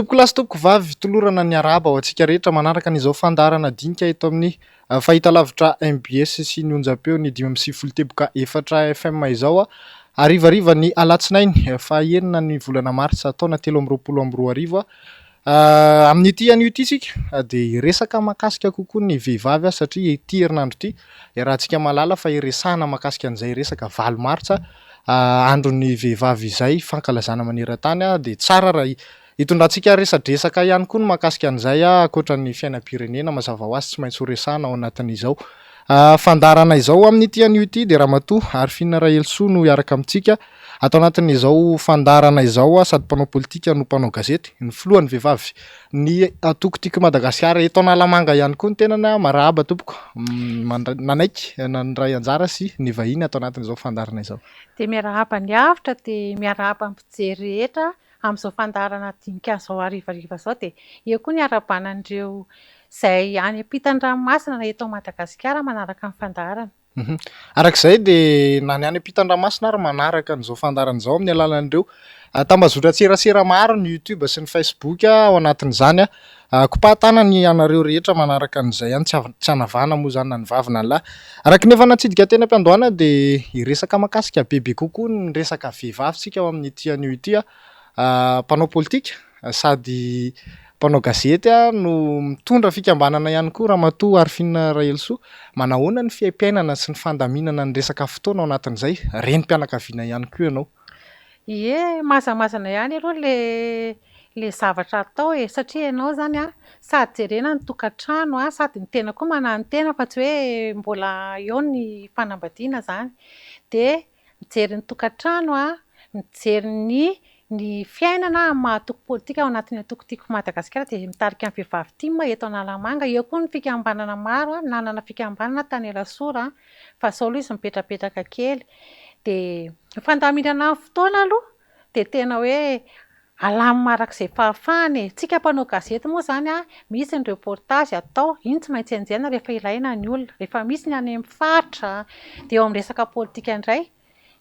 Tompoko lahy sy tompoko vavy tolorana ny araba ho antsika rehetra manaraka an'izao fandarana dinika eto amin'ny fahitalavitra MBS sy ny onjam-peo ny 5.4 FM izao harivariva ny alatsinainy fahaenina ny volana martsa taona 2022 amin'ity an'io ity sika dia resaka mahakasika kokoa ny vehivavy satria ity herinandro ity raha antsika malala fa iresahana mahakasika an'izay resaka 8 martsa andron'ny vehivavy izay fankalazana maneran-tany dia tsara raha hitondrantsika resadresaka ihany koa no mahakasika an'izay ankoatra ny fiainam-pirenena mazava ho azy tsy maintsy ho resahana ao anatin'izao fandarana izao amin'ity an'io ity dia Ramatoa Arifina Rahelsoa no hiaraka amintsika atao anatin'izao fandarana izao sady mpanao politika no mpanao gazety ny filohan'ny vehivavy ny Tokotiko Madagasikara eto Analamanga ihany koa ny tenana marahaba tompoko nanaiky nandray anjara sy ny vahiny atao anatin'izao fandarana izao dia miarahaba ny avitra dia miarahaba ny mpijery rehetra amin'izao fandarana dinika izao harivariva izao dia eo koa ny arabanan'ireo izay any ampitan-dranomasina na eto Madagasikara manaraka ny fandarana. Arak'izay dia na ny any ampitan-dranomasina ary manaraka an'izao fandarana izao amin'ny alalan'ireo tambazotra tserasera maro ny YouTube sy ny Facebook ao anatin'izany kopahan-tanany anareo rehetra manaraka an'izay ihany tsy hanavana moa izany na ny vavy na ny lahy. Araka nefa natsidika teny am-piandohana dia iresaka mahakasika bebe kokoa ny resaka vehivavy sika ao amin'ity an'io ity mpanao politika sady mpanao gazety no mitondra fikambanana ihany koa Ramatoa Arifina Rahelsoa manahoana ny fiaim-piainana sy ny fandaminana ny resaka fotoana ao anatin'izay renim-pianakaviana ihany koa ianao. Ie, mazamazana ihany aloha le zavatra atao satria ianao zany sady jerena ny tokantrano sady ny tena koa manano tena fa tsy hoe mbola eo ny fanambadiana zany dia mijery ny tokantrano mijery ny fiainana mahatoko politika ao anatin'ny Tokotiko Madagasikara dia mitarika amin'ny vehivavy tia eto Analamanga eo koa ny fikambanana maro nanana fikambanana tany Elasora fa izao aloha izy mipetrapetraka kely dia fandaminana fotoana aloha dia tena hoe alamy marak'izay fahafahany tsika mpanao gazety moa zany misy ny reportage atao iny tsy maintsy enjehana rehefa ilaina ny olona rehefa misy ny any amin'ny faritra dia eo amin'ny resaka politika indray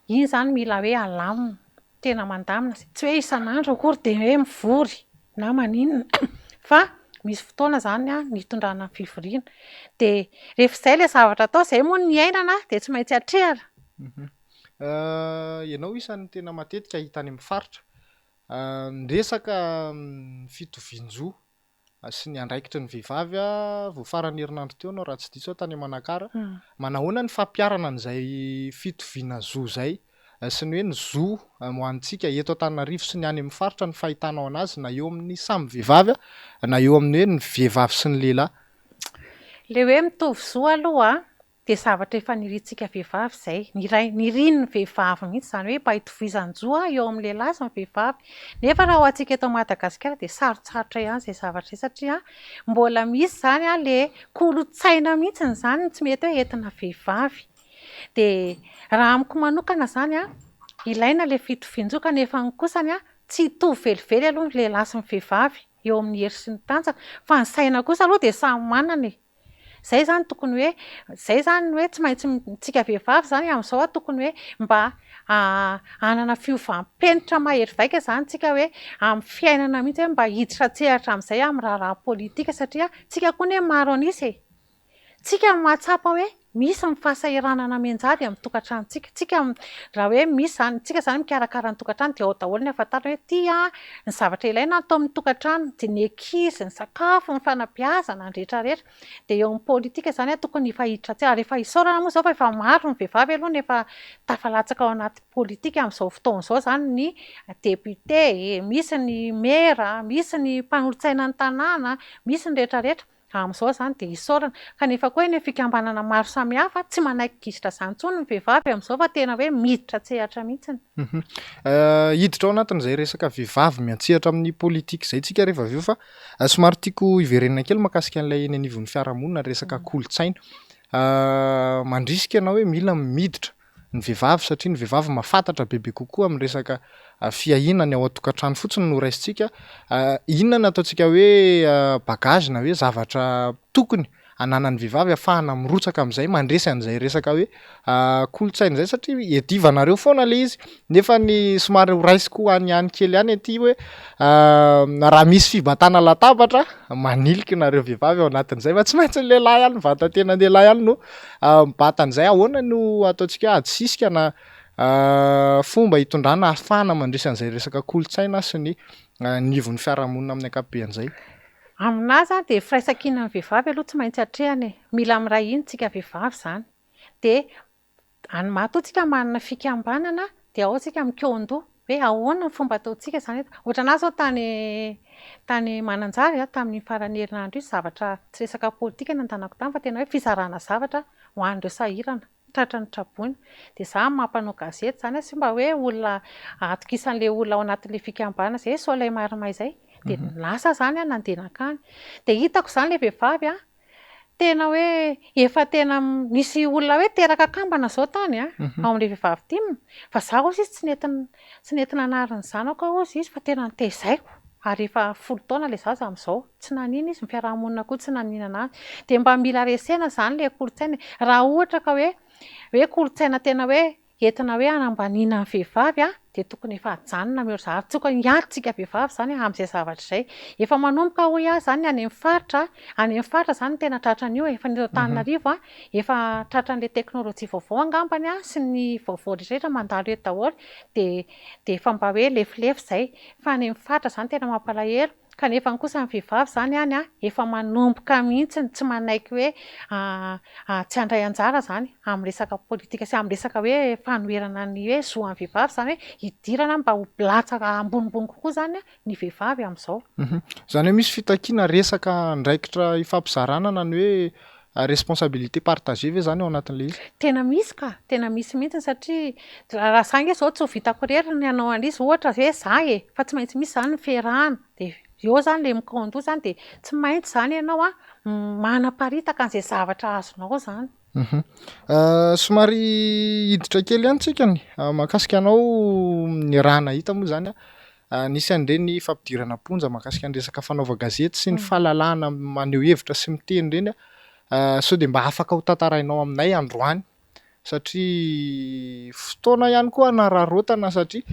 iny zany mila hoe alamina tena mandamina tsy hoe isan'andro akory dia hoe mivory na maninona fa misy fotoana zany ny hitondrana ny fivoriana dia rehefa izay ilay zavatra atao izay moa ny ainana dia tsy maintsy hatrehara. Ianao isan'ny tena matetika hita any amin'ny faritra ny resaka fitovian-jo sy ny andraikitry ny vehivavy voafaran'ny herinandro teo anao raha tsy diso tany Manakara manahoana ny fampiarana an'izay fitoviana zo izay sy ny hoe ny zo ho antsika eto Antananarivo sy ny any amin'ny faritra ny fahitanao anazy na eo amin'ny samy vehivavy na eo amin'ny hoe ny vehivavy sy ny lehilahy. Le hoe mitovy zo aloha dia zavatra efa nirintsika vehivavy izay niriny ny vehivavy mihitsy izany hoe mba hitovizan-jo eo amin'ny lehilahy sy ny vehivavy nefa raha ho antsika eto Madagasikara dia sarotsarotra ihany izay zavatra satria mbola misy izany le kolotsaina mihitsy izany tsy mety hoe entina vehivavy dia raha amiko manokana izany ilaina le fitovian-jo kanefa ny kosany tsy hitovy velively aloha ny lehilahy sy ny vehivavy eo amin'ny hery sy ny tanjaka fa ny saina kosa aloha dia samy manana izay zany tokony hoe izay zany hoe tsy maintsy tsika vehivavy zany amin'izao tokony hoe mba hanana fiovampenitra mahery vaika zany tsika hoe amin'ny fiainana mihitsy hoe mba hiditra tsehatra amin'izay amin'ny raharaha politika satria tsika koa hoe maro anisy tsika mahatsapa hoe misy ny fahasahiranana mianjady amin'ny tokantranontsika tsika raha hoe misy zany tsika zany mikarakara ny tokantrano dia ao daholo ny ahafantarana hoe ny zavatra ilaina atao amin'ny tokantrano dia ny ankizy ny sakafo ny fanabeazana ny rehetrarehetra dia eo amin'ny politika zany tokony efa hiditra tsara rehefa hisaorana moa izao fa efa maro ny vehivavy aloha nefa tafalatsaka ao anaty politika amin'izao fotoana izao zany ny député misy ny maire misy ny mpanolontsaina ny tanàna misy ny rehetrarehetra amin'izao zany dia hisaorana kanefa koa ny fikambanana maro samihafa tsy manaiky gizitra izany intsony ny vehivavy amin'izao fa tena hoe miditra tsehatra mihitsy. Hiditra ao anatin'izay resaka vehivavy miantsehatra amin'ny politika izay tsika rehefa avy eo fa somary tiako hiverenana kely mahakasika an'ilay eny anivon'ny fiarahamonina resaka kolotsaina mandrisika ianao hoe mila miditra ny vehivavy satria ny vehivavy mahafantatra bebe kokoa amin'ny resaka fiahinany ao an-tokantrano fotsiny no raisitsika inona no ataontsika hoe bagage na hoe zavatra tokony ananan'ny vehivavy ahafahana mirotsaka amin'izay mandresy an'izay resaka hoe kolontsaina izay satria edivanareo foana le izy nefa ny somary raisiko ihany kely ihany aty hoe raha misy fibatana latabatra maniliky nareo vehivavy ao anatin'izay fa tsy maintsy ny lehilahy ihany vatan-tena ny lehilahy ihany no mibatan'izay ahoana no ataontsika hoe adisisika na fomba hitondrana ahafahana mandresy an'izay resaka kolontsaina sy ny nivon'ny fiarahamonina amin'ny ankapobeny izay. Aminahy zany dia firaisan-kina amin'ny vehivavy aloha tsy maintsy hatrehany e. Mila miray hina tsika vehivavy izany. Dia matoa tsika manana fikambanana dia ao tsika mikeo-doha hoe ahoana ny fomba ataontsika izany. Ohatranahy izao tany Mananjary tamin'ny faran'ny herinandro io zavatra tsy resaka politika nandanako tany fa tena hoe fizarana zavatra ho an'ireo sahirana tratran'ny Trabony. Dia izaho mampanao gazety izany sy mba hoe olona atokisan'ilay olona ao anatin'ilay fikambanana izay Soleil Marmay izay. Dia lasa izany nandeha nakany. Dia hitako izany ilay vehivavy tena hoe efa tena misy olona hoe teraka kambana izao tany ao amin'ilay vehivavy ity. Fa izaho hozy izy tsy nety nanariny zanako hozy izy fa tena nitaizako. Ary efa 10 taona ilay zaza amin'izao. Tsy nanino izy ny fiarahamonina koa tsy naninana azy. Dia mba mila resena izany ilay kolontsaina. Raha ohatra ka hoe kolontsaina tena hoe entina hoe hanambaniana ny vehivavy dia tokony efa hajanona meo zavatra. Tokony hiadsika vehivavy izany amin'izay zavatra izay. Efa manomboka hoy ahy izany any amin'ny faritra izany tena tratran'io efa ny Antananarivo efa tratran'ilay teknôlôjia vaovao angambany sy ny vaovao rehetrarehetra mandalo eto daholo dia efa mba hoe lefilefy izay. Fa any amin'ny faritra izany tena mampalahelo. Kanefa kosa ny vehivavy izany efa manomboka mihitsy tsy manaiky hoe tsy handray anjara izany amin'ny resaka politika sy amin'ny resaka hoe fanoherana ny hoe zoan'ny vehivavy izany hoe hidirana mba ho latsaka ambonimbony kokoa izany ny vehivavy amin'izao. Izany hoe misy fitakiana resaka ndraikitra hifampizarana na ny hoe responsabilité partagée ve izany ao anatin'ilay izy? Tena misy mihitsy satria raha izany izao tsy ho vitako irery ny hanao an'izy ohatra hoe izaho fa tsy maintsy misy izany ny fiarahana dia eo izany ilay mikao-doha izany dia tsy maintsy izany ianao manaparitaka an'izay zavatra azonao izany. Somary hiditra kely ihany tsika mahakasika anao ny raha nahita moa izany nisy an'ireny fampidirana ponja mahakasika ny resaka fanaova gazety sy ny fahalalahana maneho hevitra sy miteny ireny sao dia mba afaka ho tantarainao aminay androany satria fotoana ihany koa nararotana satria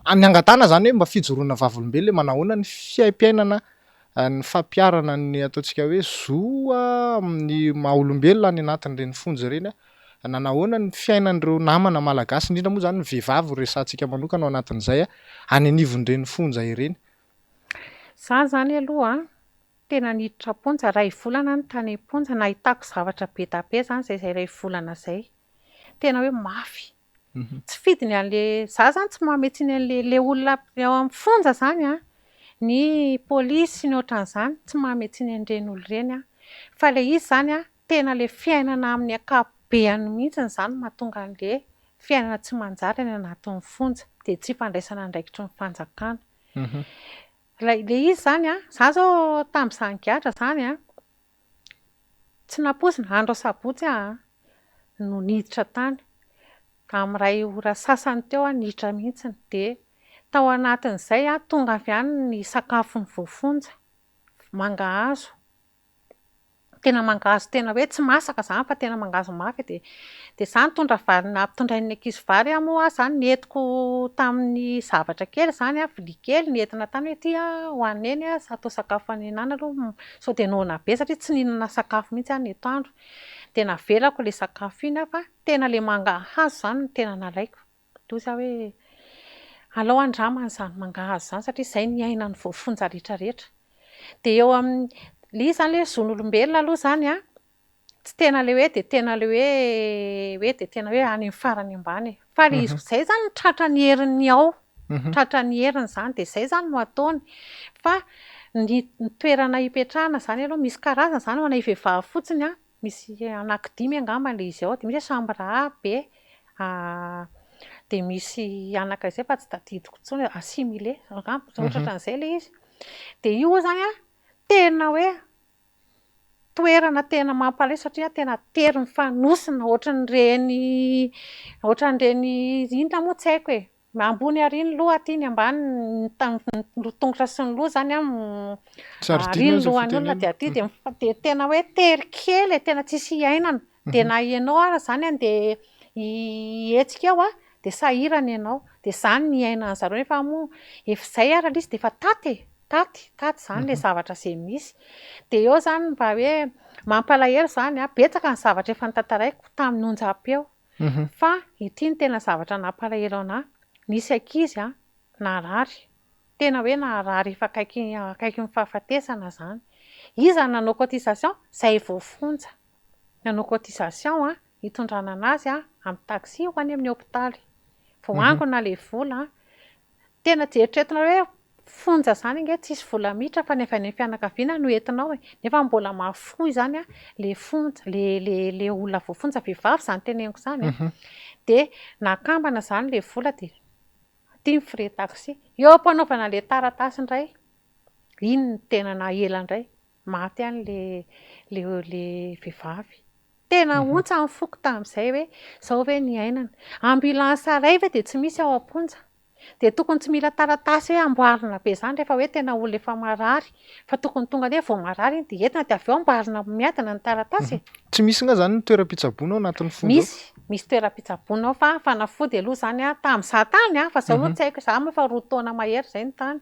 any angatana izany hoe mba fijoroana vavolombelona manahoana ny fiaim-piainana ny fampiarana ny ataontsika hoe zoa amin'ny maha-olombelona any anatin'ireny fonja ireny nanahoana ny fiainan'ireo namana malagasy indrindra moa izany ny vehivavy resantsika manokana ao anatin'izay any anivon'ireny fonja ireny. Izaho izany aloha tena niditra ponja iray volana ny tany ponja nahitako zavatra be da be izany izay iray volana izay. Tena hoe mafy. Tsy fidiny an'ilay izaho izany tsy mametsiny an'ilay olona ao amin'ny fonja izany ny pôlisy sy ny ohatran'izany tsy mametsiny an'ireny olona ireny fa ilay izy izany tena ilay fiainana amin'ny ankapobeny mihitsy izany mahatonga an'ilay fiainana tsy manjary any anatin'ny fonja dia tsy fandraisana andraikitry ny fanjakana. Ilay izy izany izaho izao tamin'izany gadra izany tsy nampozina andro sabotsy no niditra tany. Amin'iray ora sasany teo niditra mihitsy dia tao anatin'izay tonga avy any ny sakafon'ny voafonja mangahazo. Tena mangahazo tena hoe tsy masaka izany fa tena mangahazo mafy dia izany nitondra vary nampitondrain'ny ankizivary moa izany nentiko tamin'ny zavatra kely izany vilia kely nentina tany hoe ity ho aneny atao sakafo anenana aloha sao dia noana be satria tsy nihinana sakafo mihitsy ny atoandro. Dia navelako ilay sakafo iny fa tena ilay mangahazo izany no tena nalaiko. Toy izaho hoe alao andramana izany mangahazo izany satria izay ny ainan'ny voafonja rehetrarehetra. Dia eo amin'ny ilay izy izany ilay zon'olombelona aloha izany tsy tena ilay hoe dia tena ilay hoe dia tena hoe any amin'ny farany ambany. Fa ilay izy izay izany ny tratran'ny heriny ao. Tratran'ny heriny izany dia izay izany no ataony. Fa ny toerana hipetrahana izany aloha misy karazana izany ho anay vehivavy fotsiny misy anankidimy angamba ilay izy ao. Dia misy chambre A, B dia misy anankiray izay fa tsy tadidiko intsony assimilé angamba ohatran'izay ilay izy. Dia io izany tena hoe toerana tena mampalahelo satria tena tery mifanosina ohatran'ireny inona moa tsy haiko ambony ary ny loha aty ny ambany tongotra sy ny loha zany ary ny lohan'ny olona dia aty dia tena hoe tery kely tena tsisy iainana dia na ianao ara zany dia hetsika eo dia sahirana ianao dia zany ny iainana zareo rehefa moa efa izay ara izy dia efa taty zany le zavatra izay misy dia eo zany mba hoe mampalahelo zany betsaka ny zavatra efa notantaraiko tamin'ny onjam-peo fa ity ny tena zavatra nampalahelo anahy nisy ankizy narary tena hoe narary efa akaiky ny fahafatesana zany iza nanao cotisation izay voafonja nanao cotisation hitondrana anazy amin'ny taxi ho any amin'ny hôpitaly voangona le vola tena jeritreretina hoe fonja zany inge tsisy vola mitra fa nefa ny fianakaviana no entinao nefa mbola mahafoy zany le fonja le olona voafonja vehivavy zany teneniko zany dia nakambana zany le vola dia tia ny frais taxi eo ampanaovana le taratasy indray iny ny tena nahela indray maty any le vehivavy tena ontsa ny foko tamin'izay hoe izao hoe ny ainana ambulance iray ve dia tsy misy ao am-ponja dia tokony tsy mila taratasy hoe amboarina be zany rehefa hoe tena olona efa marary fa tokony tonga dia vao marary iny dia entina dia avy eo amboarina miadana ny taratasy tsy misy nga zany ny toeram-pitsaboana ao anatin'ny fonja misy toeram-pitsaboana ao fa fanafody aloha zany tamin'izaho tany fa izao aloha tsy haiko izaho moa efa roa taona mahery izay ny tany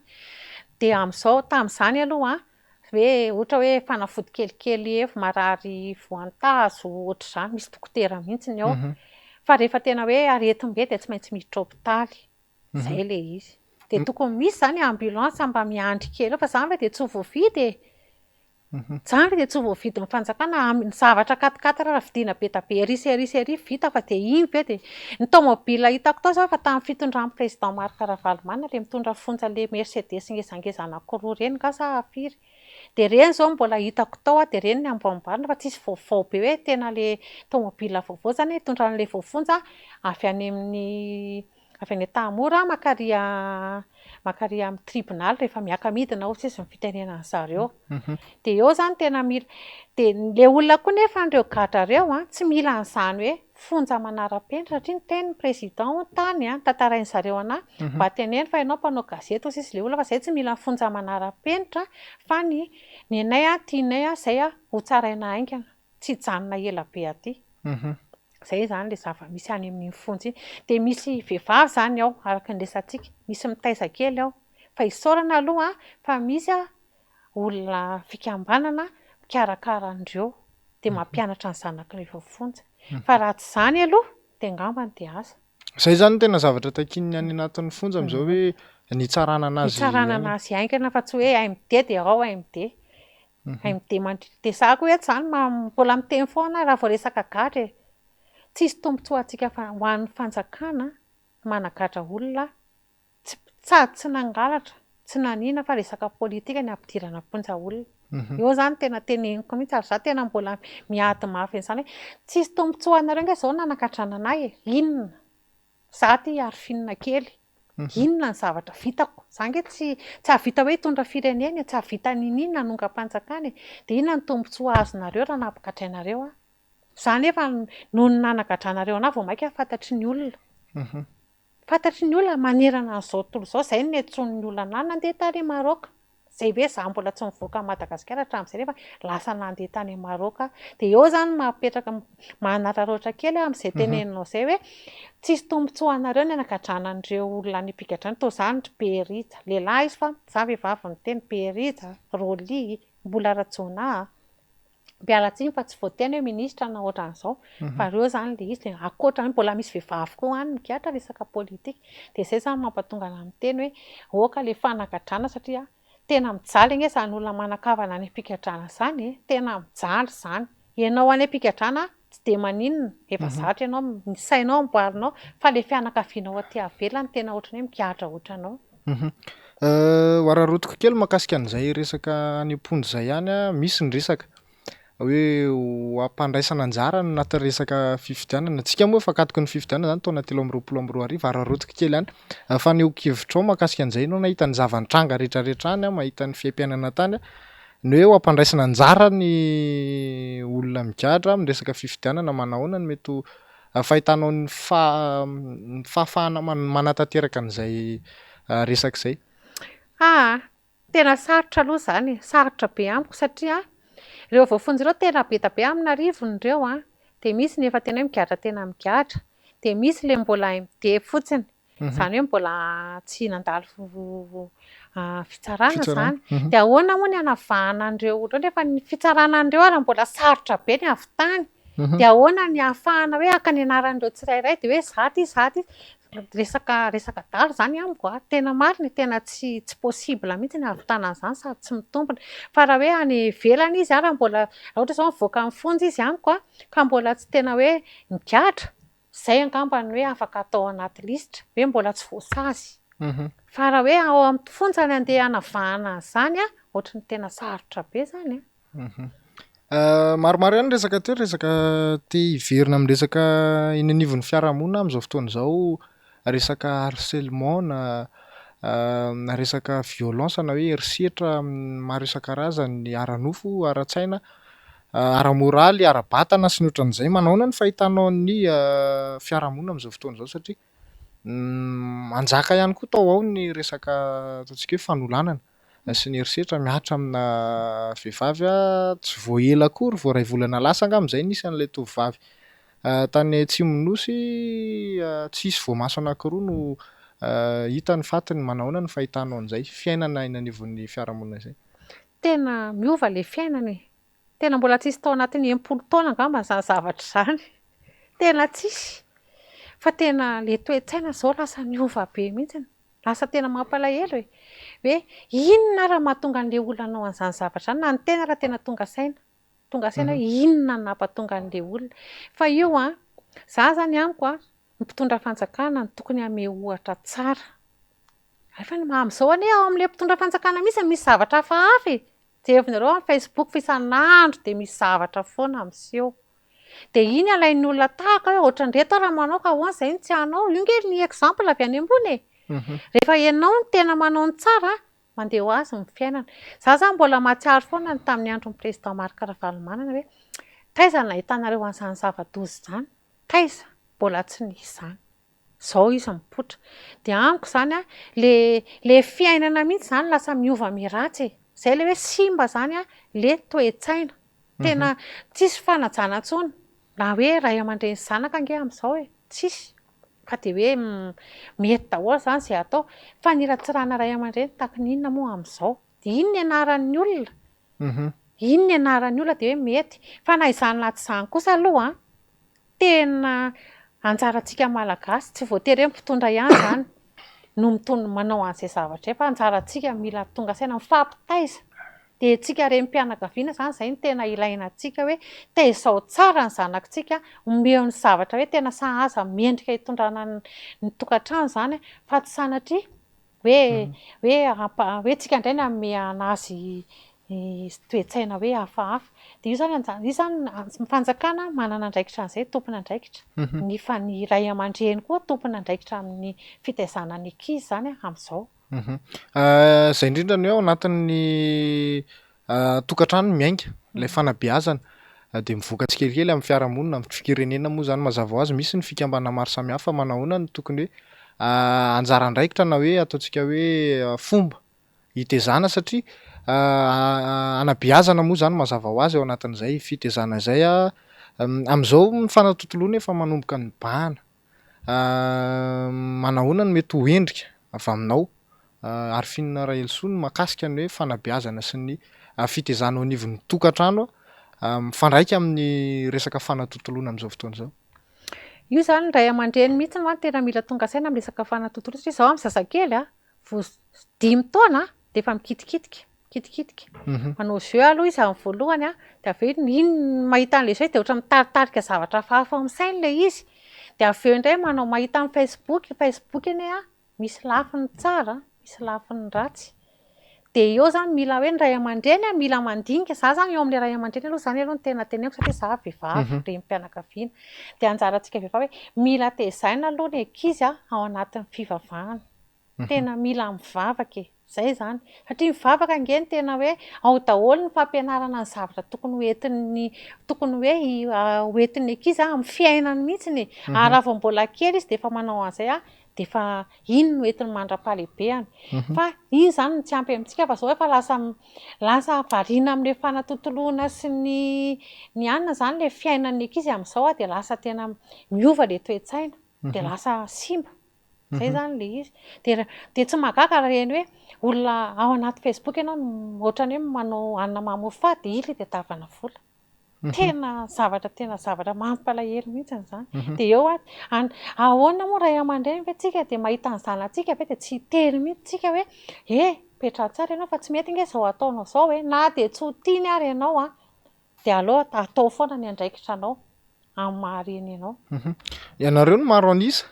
dia amin'izao tamin'izany aloha hoe ohatra hoe fanafody kelikely efa marary voantazo ohatr'izany misy dokotera mihitsy ny ao fa rehefa tena hoe aretim-be dia tsy maintsy miditra hôpitaly izay le izy dia tokony misy zany ambulance mba miandry kely fa zany dia tsy voavidy zany dia tsy voavidy ny fanjakana ny zavatra katikatara raha vidiana be da be erisy vita fa dia iny ve dia ny tomobila hitako tao zao fa tamin'ny fitondran'ny président Marc Ravalomanana le mitondra fonja le Mercedes ngezangeza anankiroa reny nga sa firy dia reny zao mbola hitako tao dia reny ny amboamboarina fa tsisy vaovao be hoe tena le tomobila vaovao zany hitondran'le voafonja avy any any Tamora makary amin'ny tribunal rehefa miaka-midina ao sisy ny fitenenana zareo dia eo zany tena mila dia le olona koa nefa an'ireo gadra ireo tsy mila an'izany hoe fonja manara-penitra satria ny tenin'ny président tany tantarainy zareo anahy mba teneny fa ianao mpanao gazety ho sisy le olona fa izay tsy mila fonja manara-penitra fa ny anay tianay izay ho tsaraina haingana tsy hijanona ela be aty izay zany le zava-misy any amin'ny fonja iny dia misy vehivavy zany ao araka ny resantsika misy mitaiza kely ao fa isaorana aloha fa misy olona fikambanana mikarakara andreo dia mampianatra ny zanaka rehefa fonja fa raha tsy zany aloha dia angambany dia asa izay zany tena zavatra takin'ny any anatin'ny fonja amin'izao hoe nitsarana anazy haingana fa tsy hoe AMD dia ao AMD dia za koa eto zany mbola miteny foana raha vao resaka gadra tsisy tombontsoa antsika ho an'ny fanjakana managadra olona tsy nangalatra tsy nanina fa resaka politika ny ampidirana ponja olona eo zany tena teneniko mihitsy ary za tena mbola miady mafy an'izany hoe tsisy tombontsoa anareo nga izao nanagadrana anahy inona za ty ary finina kely inona ny zavatra vitako za nge tsy havita hoe hitondra firenena tsy havita ninina nanonga-panjakana dia inona ny tombontsoa azonareo raha nampagadrainareo za nefa noho ny nanagadranareo anahy vao maika fantatry ny olona manerana an'izao tontolo izao izay no netson'ny olona anahy nandeha tany Maroka izay hoe za mbola tsy mivoaka Madagasikara hatramin'izay rehefa lasa nandeha tany Maroka dia eo zany mapetraka manararaotra kely amin'izay teneninao izay hoe tsisy tombontsoa anareo ny nanagadranan'ireo olona ny mpigadrana toa zany Berija lehilahy izy fa za vehivavy miteny Berija Roly mbola rajona mpialatsiny fa tsy voateny hoe minisitra na ohatran'izao fa ireo zany le izy dia ankoatra mbola misy vehivavy koa any mikatra resaka politika dia izay zany mampatonga ana miteny hoe oka le fanagadrana satria tena mijaly anie izany olona manakavana any am-pigadrana izany tena mijaly izany ianao any am-pigadrana tsy dia maninona efa zatra ianao ny sainao amboarinao fa le fianakavianao aty avelany tena ohatrany hoe mikatra ohatranao Wararotiko kely makasika an'izay resaka any am-ponja izay ihany misy ny resaka hoe ampandraisana anjara anaty resaka fifidianana antsika moa efa katoko ny fifidianana zany taona 2024 wararotiko kely ihany fa ny hevitrao makasika an'izay no nahita ny zava-nitranga rehetrarehetra any mahita ny fiam-piainana tany ny hoe ampandraisana anjara ny olona migadra amin'ny resaka fifidianana manahoana ny mety fahitanao ny fahafahana manatanteraka an'izay resaka izay? Tena sarotra aloha izany sarotra be amiko satria ireo voafonjy ireo tena be dia be amina rivony ireo dia misy nefa tena hoe migadra tena migadra, dia misy ilay mbola MD fotsiny, izany hoe mbola tsy nandalo fitsarana izany. Dia ahoana moa ny hanavahana an'ireo rehefa ny fitsarana an'ireo ary mbola sarotra be ny hahavitany, dia ahoana ny ahafahana hoe haka ny anaran'ireo tsirairay dia hoe zato izy resaka dalo izany amiko tena marina tena tsy possible mihitsy ny hahavitana an'izany sady tsy mitombina, fa raha hoe any ivelany izy raha ohatra izao mivoaka amin'ny fonjy izy amiko ka mbola tsy tena hoe migadra, izay angamba ny hoe afaka atao anaty lisitra hoe mbola tsy voasazy. Fa raha hoe ao amin'ny fonjany andeha hanavahana an'izany ohatran'ny tena sarotra be izany. Maromaro ihany resaka teo, resaka te hiverina amin'ny resaka eny anivon'ny fiarahamonina amin'izao fotoana izao, resaka harcèlement na resaka violence na hoe herisetra maro isan-karazany, ara-nofo, ara-tsaina, ara-moraly, ara-batana sy ny ohatran'izay. Manahoana ny fahitanao ny fiarahamonina amin'izao fotoana izao satria manjaka ihany koa tao ao ny resaka ataontsika hoe fanolanana sy ny herisetra miatra amina vehivavy tsy voaela akory vao iray volana lasa angamin'izay nisy an'ilay tovovavy tany Atsimon'Nosy tsisy voamaso anankiroa no hita ny fatiny. Manahoana ny fahitanao an'izay fiainana eny anivon'ny fiarahamonina izay? Tena miova ilay fiainana tena mbola tsisy tao anatin'ny 80 taona angamba izany zavatra izany, tena tsisy, fa tena ilay toe-tsaina izao lasa miova be mihitsy, lasa tena mampalahelo hoe inona raha mahatonga an'ilay olona hanao an'izany zavatra izany, na ny tena raha tena tonga saina hoe inona no nampahatonga an'ilay olona. Fa io izaho izany amiko ny mpitondra fanjakana no tokony hanome ohatra tsara. Nefa amin'izao anie ao amin'ilay mpitondra fanjakana misy zavatra hafahafa jerevonareo amin'ny Facebook fa isan'andro dia misy zavatra foana miseho, dia iny alain'ny olona tahaka hoe ohatran'ireto raha manao ka ahoana izay no tsy hanao, io nge ny exemple avy any ambony rehefa ianao no tena manao ny tsara mandeha ho azy ny fiainana. Izaho izany mbola mahatsiaro foana tamin'ny andron'ny président Marc Ravalomanana hoe taiza no nahitanareo an'izany zava-doza izany, taiza mbola tsy nisy izany, izao izy mipoitra. Dia amiko izany ilay fiainana mihitsy izany lasa miova miratsy, izay ilay hoe simba izany ilay toe-tsaina, tena tsisy fanajana intsony na hoe ray aman-dreny sy zanaka ange amin'izao tsisy, ka dia hoe mety daholo izany izay atao, fa ny hiratsirana ray aman-dreny tahaka ny inona moa amin'izao, dia ino ny anaran'ny olona, ino ny anaran'ny olona dia hoe mety, fa na izany na tsy izany kosa aloha tena anjarantsika malagasy tsy voatery hoe mpitondra ihany izany no manao an'izay zavatra, fa anjarantsika mila tonga saina mifampitaiza, dia antsika renim-pianakaviana izany izay no tena ilaina antsika hoe taizao tsara ny zanakitsika, omeo ny zavatra hoe tena sahaza mendrika hitondrana ny tokantrano izany, fa tsy sanatria hoe tsika indray no hanome anazy toe-tsaina hoe hafahafa. Dia io zany ny fanjakana manana andraikitra an'izay tompona andraikitra, fa ny ray aman-dreny koa tompona andraikitra amin'ny fitaizana ny ankizy izany amin'izao. Izay indrindra ny ao anatin'ny tokantrano miainga ilay fanabeazana dia mivoaka tsikelikely amin'ny fiarahamonina, amin'ny firenena moa izany mazava ho azy misy ny fikambana maro samihafa. Manahoana no tokony hoe anjara andraikitra na hoe ataontsika hoe fomba hitaizana satria anabeazana moa izany mazava ho azy ao anatin'izay fitaizana izay amin'izao ny fanatontoloana efa manomboka ny bahana. Manahoana no mety ho endrika avy aminao ary finina Raha Helosoa no mahakasika ny hoe fanabeazana sy ny fitaizana ao anivon'ny tokantrano mifandraika amin'ny resaka fanatontoloana amin'izao fotoana izao? Io izany ny ray aman-dreny mihitsy no tena mila tonga saina amin'ny resaka fanatontoloana satria izao amin'ny zazakely vao 5 taona dia efa mikitikitika, manao jeu aloha izy amin'ny voalohany dia avy eo iny mahita an'ilay jeu dia ohatra mitaritarika zavatra hafahafa amin'ny sainy ilay izy, dia avy eo indray mahita amin'ny Facebook iny misy lafiny tsara misy lafiny ratsy, dia eo izany mila hoe ny ray aman-dreny mila mandinika. Izaho izany eo amin'ilay ray aman-dreny aloha izany aloha no tena teneniko satria izaho vehivavy renim-pianakaviana, dia anjarantsika vehivavy hoe mila tezaina aloha ny ankizy ao anatin'ny fivavahana, tena mila mivavaka Zay zany. Satria mivavaka angeny tena hoe ao daholo ny fampianarana ny zavatra tokony hoe hoentin'ny ankizy amin'ny fiainany mihitsiny. Ary raha vao mbola kely izy dia efa manao an'izay dia efa iny no entiny mandra-pahalehibeny. Fa iny zany no tsy ampy amintsika fa zao efa lasa variana amin'ilay fanatontoloana sy ny anona zany ilay fiainan'ny ankizy amin'izao dia lasa tena miova ilay toe-tsaina dia lasa simba. Zay zany ilay izy. Dia tsy mahagaga raha eny hoe olona ao anaty Facebook ianao ohatrany hoe manao hanina mamoafà dia ilay dia tavana vola. Tena zavatra mampalahelo mihitsy izany. Dia eo ahoana moa ray aman-dreny ve tsika dia mahita ny zanantsika ve dia tsy hitery mihitsy tsika hoe petraha tsara ianao fa tsy mety nge izao ataonao izao hoe na dia tsy ho tiany ary ianao dia aleo atao foana ny andraikitra anao amin'ny mahareny ianao. Ianareo no maro anisa.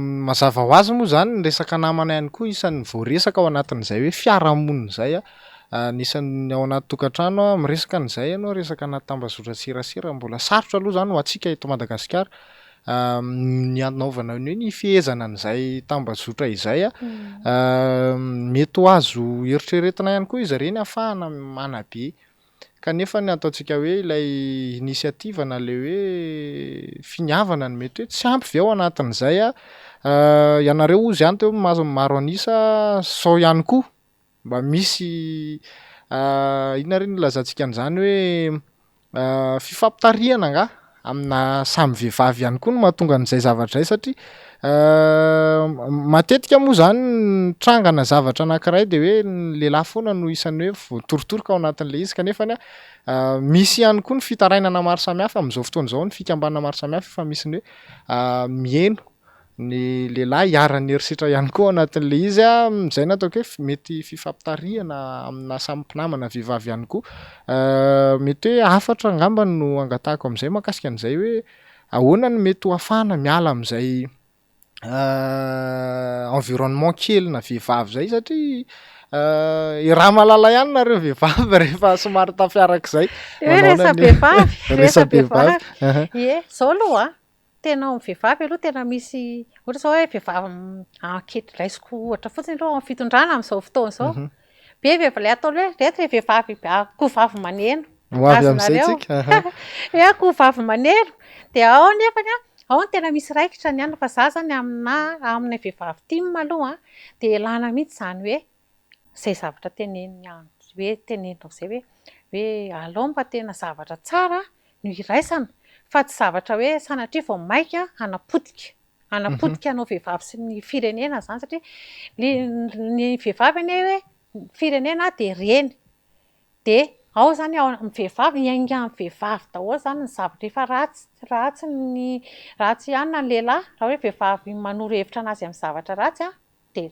Mazava ho azy moa zany ny resaka namana ihany koa isan'ny voaresaka ao anatin'izay hoe fiarahamonina izay nisan'ny ao anaty tokantrano miresaka an'izay ianao resaka anaty tambazotra serasera mbola sarotra aloha zany ho antsika eto Madagasikara ny anaovana hoe ny fihezana an'izay tambazotra izay mety ho azo eritreretina ihany koa izy ireny ahafahana manabe kanefa ny ataontsika hoe ilay inisiativa na ilay hoe finiavana ny mety hoe tsy ampy ve ao anatin'izay ianareo ozy ihany teo maro anisa sao ihany koa mba misy inona reny nolazantsika an'izany hoe fifampitariana nga amina samy vehivavy ihany koa no mahatonga an'izay zavatra izay satria matetika moa zany trangana zavatra anankiray dia hoe ny lehilahy foana no isan'ny hoe voatorotoroka ao anatin'ilay izy kanefa misy ihany koa ny fitarainana maro samihafa amin'izao fotoana izao ny fikambanana maro samihafa efa misy ny hoe mihaino ny lehilahy hiara-ny herisetra ihany koa ao anatin'ilay izy izay nataoko hoe mety fifampitariana amina samy mpinamana vehivavy ihany koa mety hoe afatra angamba no angatahako amin'izay mahakasika an'izay hoe ahoana no mety ho afahana miala amin'izay environnement kely na vehivavy zay satria raha malala ihany nareo vehivavy rehefa somary tafiarak'izay resa vehivavy zao aloha tena vehivavy aloha tena misy ohatra zao hoe vehivavy ankehidraisiko ohatra fotsiny aloha amin'ny fitondrana amin'izao fotoana izao be ilay atao hoe rehetra vehivavy akoho-vavy maneno azonareo hoe akoho-vavy maneno dia ao nefa ao ny tena misy raikitra ny anna fa za zany amin'ny vehivavy tia aloha dia elana mihitsy izany hoe izay zavatra tenenina izay hoe alao mba tena zavatra tsara no iraisana fa tsy zavatra hoe sanatria vao maika anapotika anao vehivavy sy ny firenena zany satria ny vehivavy anie hoe firenena dia reny dia ao zany ao amin'ny vehivavy iainga amin'ny vehivavy daholo zany ny zavatra efa ratsy ihany na ny lehilahy raha hoe vehivavy manoro hevitra anazy amin'ny zavatra ratsy dia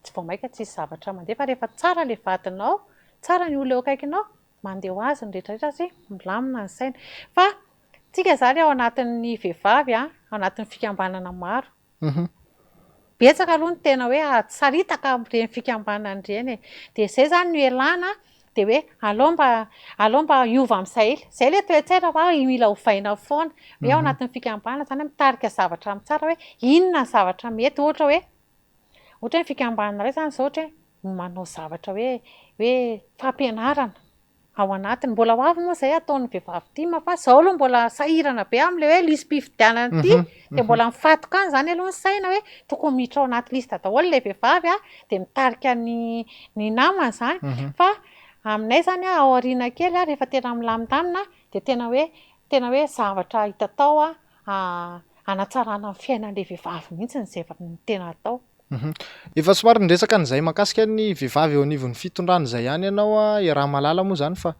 tsy vao maika tsisy zavatra mandeha fa rehefa tsara ilay vadinao tsara ny olona eo akaikinao mandeha ho azy ny rehetrarehetra sy milamina ny saina fa tsika zany ao anatin'ny vehivavy ao anatin'ny fikambanana maro betsaka aloha ny tena hoe tsaritaka amin'ireny fikambanana ireny dia izay zany no elana dia hoe alao mba hiova amin'izay izay ilay toe-tsaina fa mila hovaina foana hoe ao anatin'ny fikambanana zany mitarika zavatra amin'ny tsara hoe inona ny zavatra mety ohatra hoe fikambanana iray zany izao ohatra hoe manao zavatra hoe fampianarana ao anatiny mbola ho avy moa izay ataon'ny vehivavy tia fa izao aloha mbola sahirana be amin'ilay hoe lisy-pifidianana ity dia mbola mifatoka any izany aloha ny saina hoe tokony miditra ao anaty lista daholo ilay vehivavy dia mitarika ny namany izany fa aminay zany ao aoriana kely rehefa tena milamindamina dia tena hoe zavatra hita tao hanatsarana ny fiainan'ilay vehivavy mihitsy izay tena atao. Efa somary niresaka an'izay mahakasika ny vehivavy eo anivon'ny fitondrana izay ihany ianao raha malala moa zany fa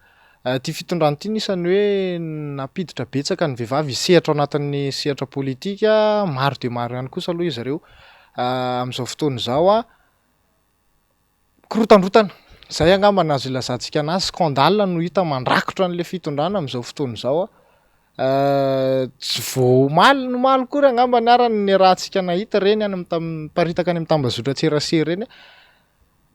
ty fitondrana ity nisany hoe napiditra betsaka ny vehivavy hisehatra ao anatin'ny sehatra politika maro dia maro ihany kosa aloha izy ireo amin'izao fotoana izao korotandrotana izay angamba nazo ilazantsika anazy scandale no hita mandrakotra an'ilay fitondrana amin'izao fotoana izao tsy voamaly kory angamba ny arany ny rahantsika nahita reny any miparitaka any amin'ny tambazotra tserasera reny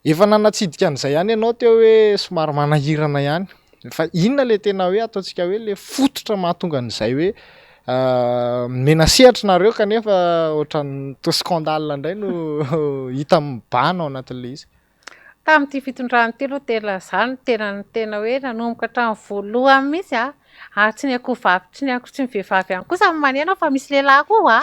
efa nanatsidika an'izay ihany ianao teo hoe somary manahirana ihany fa inona le tena hoe ataontsika hoe le fototra mahatonga an'izay hoe menasehatra nareo kanefa ohatran'ny to scandale indray no hita mibana ao anatin'ilay izy. Tamin'ity fitondrany ity aloha tena zany tena hoe nanomboka hatramin'ny voalohany mihitsy ary tsy ny akoho vavy tsy ny vehivavy ihany koa samy manena fa misy lehilahy koa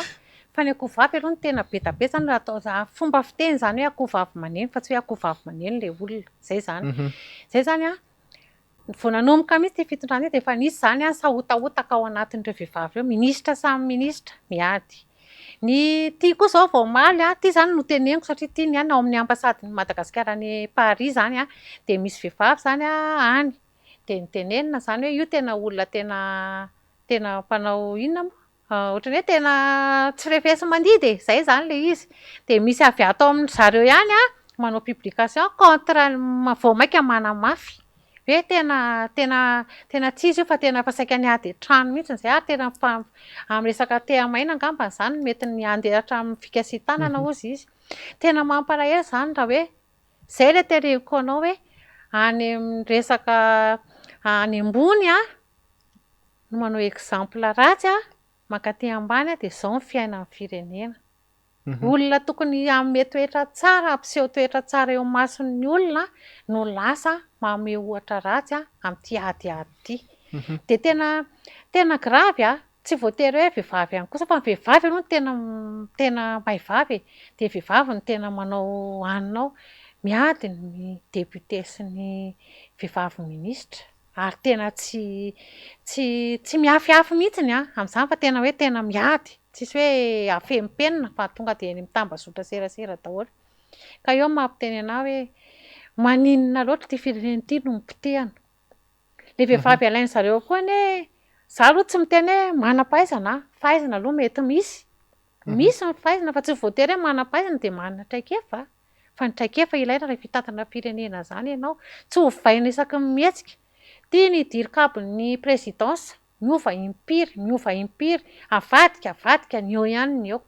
fa ny akoho vavy aloha no tena be da be zany raha atao fomba fiteny zany hoe akoho vavy maneno fa tsy hoe akoho vavy maneno ilay olona zay zany. Zay zany vao nanomboka mihitsy ity fitondrana dia efa nisy zany sahotahotaka ao anatin'ireo vehivavy ireo minisitra samy minisitra miady. Ny tia kosa zao vao maly ity zany no teneniko satria ity ny ao amin'ny ambasady Madagasikara ny Paris zany dia misy vehivavy zany any dia nitenenina zany hoe io tena olona tena mpanao inona moa ohatrany hoe tena tsy refesy mandidy zay zany le izy dia misy avy ato amin'ny zareo ihany manao publication contre vao maika manamafy hoe tena tsy izy io fa tena pasaika niady trano mihitsy zay tena amin'ny resaka tehamaina angamba zany mety ny andeha hatramin'ny fikasitanana ozy izy tena mampalahelo zany raha hoe zay le tereko anao hoe any amin'ny resaka any ambony no manao exemple ratsy mankaty ambany dia zao ny fiainan'ny firenena. Olona tokony amin'ny toetra tsara ampiseho toetra tsara eo mason'ny olona no lasa manome ohatra ratsy amin'ity adiady ity dia tena gravy tsy voatery hoe vehivavy ihany kosa fa ny vehivavy aloha tena mahay vavy dia vehivavy no tena manao anina miady ny député sy ny vehivavy minisitra ary tena tsy miafiafy mihitsiny amin'izany fa tena hoe tena miady tsisy hoe afempenina fa tonga dia mitambazotra serasera daholo ka eo mampiteny anahy hoe maninona loatra ity firenena ity no mipotehana. Ilay vehivavy alainy zareo koa hoe za aloha tsy miteny hoe manam-pahaizana fahaizana aloha mety misy ny fahaizana fa tsy voatery hoe manam-pahaizana dia manana traikefa fa ny traikefa ilaina rehefa hitantana firenena zany ianao tsy ho vaina isaky ny mihetsika tia ny dirikabon'ny présidence miova impiry avadika ny eo ihany ny eo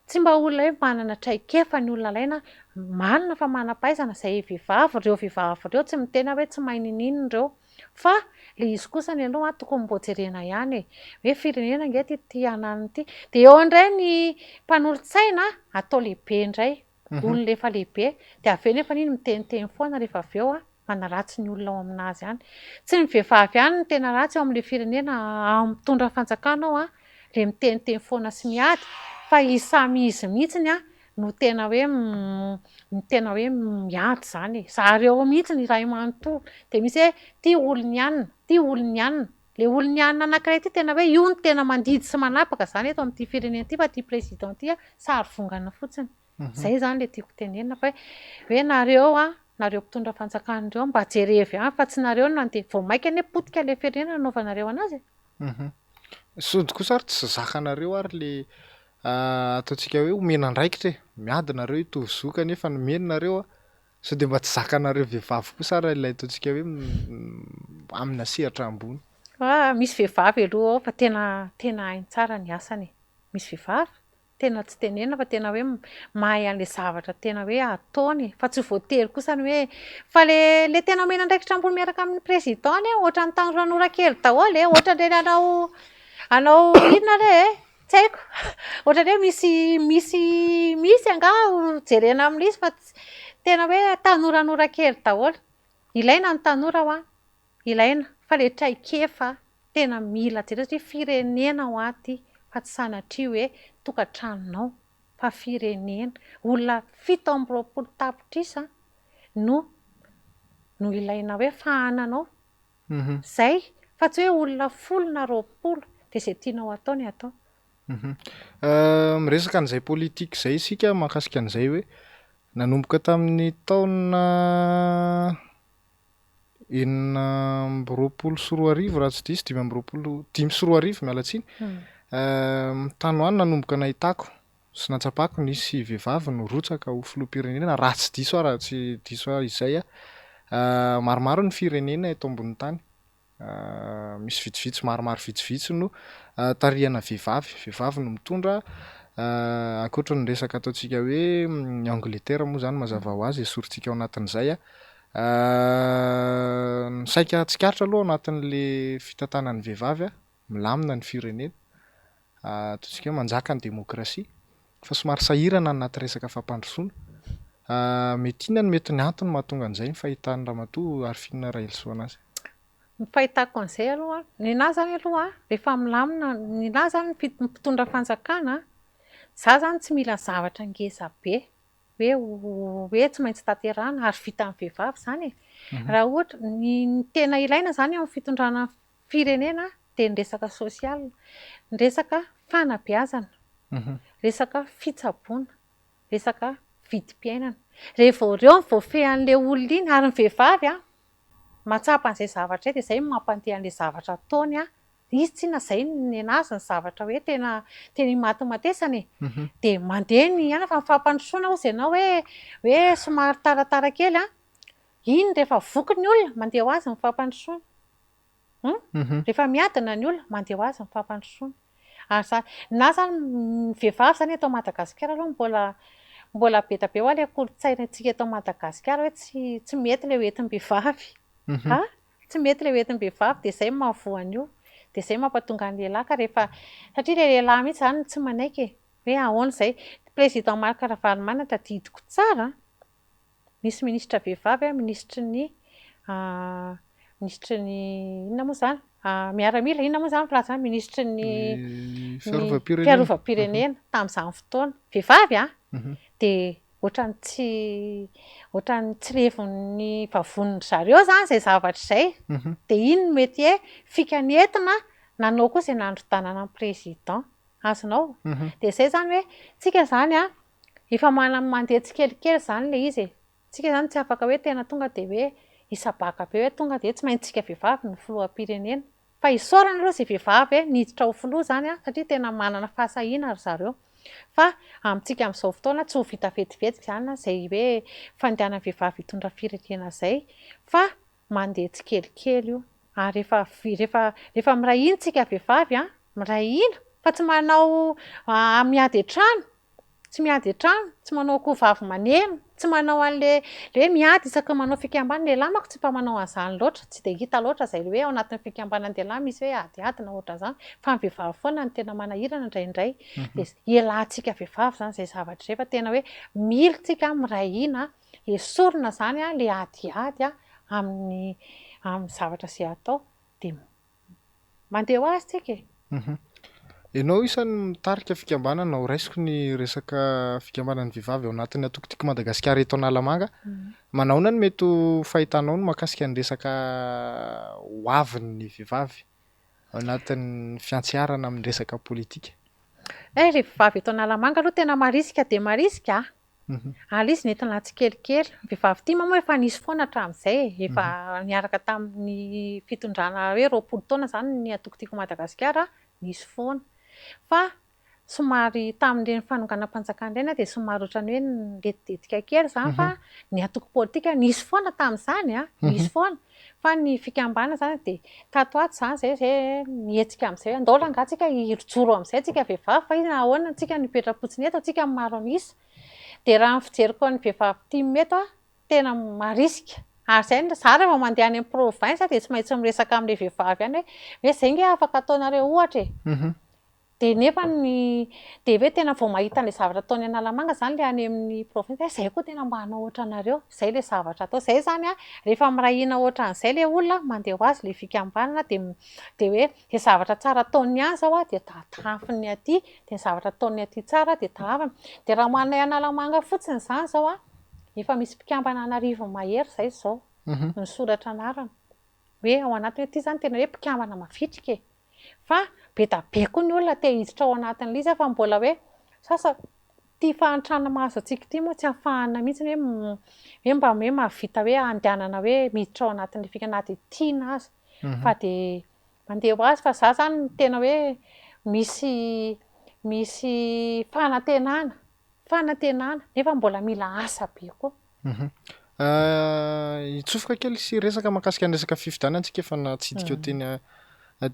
tsy mba olona hoe manana traikefa ny olona alaina marina fa manam-pahaizana izay vehivavy ireo tsy miteny hoe tsy mahay ninina ireo fa le izy kosa ny aloha tokony mbo jerena ihany hoe firenena ange ty anany ity dia eo indray ny mpanolontsaina atao lehibe indray olona efa lehibe dia aveo nefa iny miteniteny foana rehefa aveo manaratsy ny olona ao aminazy ihany tsy ny vehivavy ihany ny tena ratsy eo amin'ilay firenena mitondra fanjakana ao le miteniteny foana sy miady fa izy samy izy mihitsiny no tena hoe miady zany zareo mihitsiny raha manontolo dia misy hoe ty olony ihany le olony ihany anankiray ity tena hoe io ny tena mandidy sy manapaka zany eto amin'ity firenena ity fa ty président ity sary vongana fotsiny zay zany le tiako tenenina fa hoe nareo mpitondra fanjakan'ireo mba jerevy fa tsy nareo no andeha vao maika ane potika le firenena nanaovanareo anazy sody kosa ary tsy zakanareo ary le ataontsika hoe omena andraikitra miady nareo hitovy zoka nefa nomenonareo sao dia mba tsy zakanareo vehivavy kosa ary ilay ataontsika hoe amina sehatra ambony. Misy vehivavy aloha ao fa tena hainy tsara ny asany misy vehivavy tena tsy tenenina fa tena hoe mahay an'ilay zavatra tena hoe ataony fa tsy voatery kosa ny hoe fa le tena omena andraikitra ambony miaraka amin'ny président ohatra ny Tanora kely daholo ohatra ny anao inona le tsy haiko ohatra hoe misy anga jerena amin'izy fa tena hoe tanora kely daholo ilaina ny tanora ilaina fa le traikefa tena mila jerena satria firenena ho aty fa tsy sanatria hoe tokantranonao fa firenena olona 7 tapitrisa no ilaina hoe fahananao zay fa tsy hoe olona 10 na 20 dia izay tianao atao ny atao. Miresaka an'izay politika izay isika mahakasika an'izay hoe nanomboka tamin'ny taona 2024 raha tsy diso 2025 mialatsiny tanoany nanomboka nahitako sy natsapako nisy vehivavy no rotsaka ho filoham-pirenena raha tsy diso raha tsy diso izay maromaro ny firenena eto ambony tany misy vitsivitsy maromaro vitsivitsy no tarihana vehivavy no mitondra ankoatra ny resaka ataontsika hoe ny Angleterre moa zany mazava ho azy esorintsika ao anatin'izay saika tsikaritra aloha anatin'le fitantanan'ny vehivavy milamina ny firenena Ataontsika hoe manjaka ny demokrasia fa somary sahirana anaty resaka fampandrosoana. Mety inona no mety ny antony mahatonga an'izay ny fahitany Ramatoa ary fihinana Rahelsoa anazy? Ny fahitako an'izay aloha, ninahy zany aloha rehefa milamina, ninahy zany mpitondra fanjakana, izaho zany tsy mila zavatra ngeza be hoe tsy maintsy tanterahina ary vita amin'ny vehivavy izany e. Raha ohatra ny tena ilaina izany amin'ny fitondrana firenena dia ny resaka sosiala, ny resaka fanabeazana, resaka fitsaboana, resaka vidim-piainana. Rehefa ireo no voafehy an'ilay olona iny ary ny vehivavy matsapa an'izay zavatra dia izay no mampandeha an'ilay zavatra ataony izy tsinona izay ny anazy ny zavatra hoe tena himaty-matesana e. Dia mandeha ny fa mifampandrosoana hozy ianao hoe somary taratara kely iny rehefa voky ny olona mandeha ho azy ny mifampandrosoana. Rehefa miadana ny olona mandeha ho azy ny mifampandrosoana. Ary na zany ny vehivavy zany eto Madagasikara aloha mbola be dia be ho ilay kolontsainantsika eto Madagasikara hoe tsy mety ilay hoentim-behivavy. Tsy mety ilay hoentim-behivavy dia izay mahavoa an'io. Dia izay mampatonga ny lehilahy satria ilay lehilahy mihitsy izany tsy manaiky hoe ahoana izay. Président Marc Ravalomanana tadidiko tsara, nisy minisitra vehivavy minisitry ny inona moa izany miaramila, inona moa izany filaza minisitry ny fiarovam-pirenena tamin'izany fotoana, vehivavy dia ohatran'ny tsy levon'ny vavoniny zareo izany izay zavatra izay. Dia iny no mety hoe fikanetona nanao koa izay nandro-danana ny président, azonao. Dia izay izany hoe tsika izany efa mandeha tsikelikely izany ilay izy e. Tsika izany tsy afaka hoe tena tonga dia hoe hisabaka be hoe tonga dia tsy maintsy tsika vehivavy ny filoham-pirenena. Fa isaorana aloha izay vehivavy niditra ho filoha izany satria tena manana fahasahiana ry zareo. Fa amintsika amin'izao fotoana tsy ho vita vetivety izany izay hoe fandehanana vehivavy hitondra firenena izay, fa mandeha tsikelikely io. Ary rehefa miray hina tsika vehivavy miray hina fa tsy manao miady hatrany, tsy miady hatrany, tsy manao akoho vavy maneno, tsy manao an'ilay hoe miady isaka manao fikambanana. Ny lehilahy manko tsy mba manao an'izany loatra, tsy dia hita loatra izay hoe ao anatin'ny fikambanan-dehilahy misy hoe adiady na ohatran'izany, fa ny vehivavy foana no tena manahirana indraindray. Dia ialahintsika vehivavy izany izay zavatra izay fa tena hoe mila tsika miray hina esorina izany ilay adiady amin'ny zavatra izay atao dia mandeha ho azy tsika e. Ianao isan'ny mitarika fikambanana ho raisiko ny resaka fikambanan'ny vehivavy ao anatin'ny atokotiko Madagasikara eto Analamanga. Manaona no mety ho fahitanao no mahakasika ny resaka hoavin'ny vehivavy ao anatin'ny fiantsiarana amin'ny resaka politika? Ilay vehivavy eto Analamanga aloha tena marisika dia marisika. Ala izy nentina tsikelikely. Vehivavy tia moa efa nisy foana hatramin'izay, efa niaraka tamin'ny fitondrana hoe 20 taona izany ny atokotiko Madagasikara nisy foana. Fa somary tamin'ireny fanonganam-panjakana ireny dia somary ohatran'ny hoe niletiletika kely izany fa ny atoko politika nisy foana tamin'izany nisy foana. Fa ny fikambanana izany dia tato ato izany izay mihetsika amin'izay hoe andao angaha tsika hijoro amin'izay tsika vehivavy fa izy ahoana tsika nipetra-potsiny eto tsika maro an'isa. Dia raha ny fijeriko ny vehivavy tia meto tena marisika. Ary izay izaho rehefa mandeha any amin'ny province dia tsy maintsy miresaka amin'ilay vehivavy ihany hoe izay nge afaka ataonareo ohatra e. Dia nefa dia hoe tena vao mahita an'ilay zavatra ataony Analamanga izany ilay any amin'ny province izay koa tena mba hanao ohatranareo, izay ilay zavatra atao. Izay izany rehefa miray hina ohatran'izay ilay olona mandeha ho azy ilay fikambanana dia hoe ilay zavatra tsara ataony ihany izao dia taafiny aty, dia ny zavatra ataony aty tsara dia taafiny. Dia raha manay Analamanga fotsiny izany izao efa misy mpikambana Anarivonmahery izay izao ny soratra anarany hoe ao anatiny aty izany tena hoe mpikambana mavitrika e. Fa be dia be koa ny olona te hiditra ao anatin'ilay izy fa mbola hoe sasa tia fahantrana mahazo antsika ity moa tsy ahafahana mihitsy hoe mba hoe mahavita hoe andehanana hoe miditra ao anatin'ilay fikambanana dia tiana azy. Fa dia mandeha ho azy fa izaho izany tena hoe misy fanantenana nefa mbola mila asa be koa. Hitsofoka kely sy resaka mahakasika ny resaka fifidianana antsika efa natsidika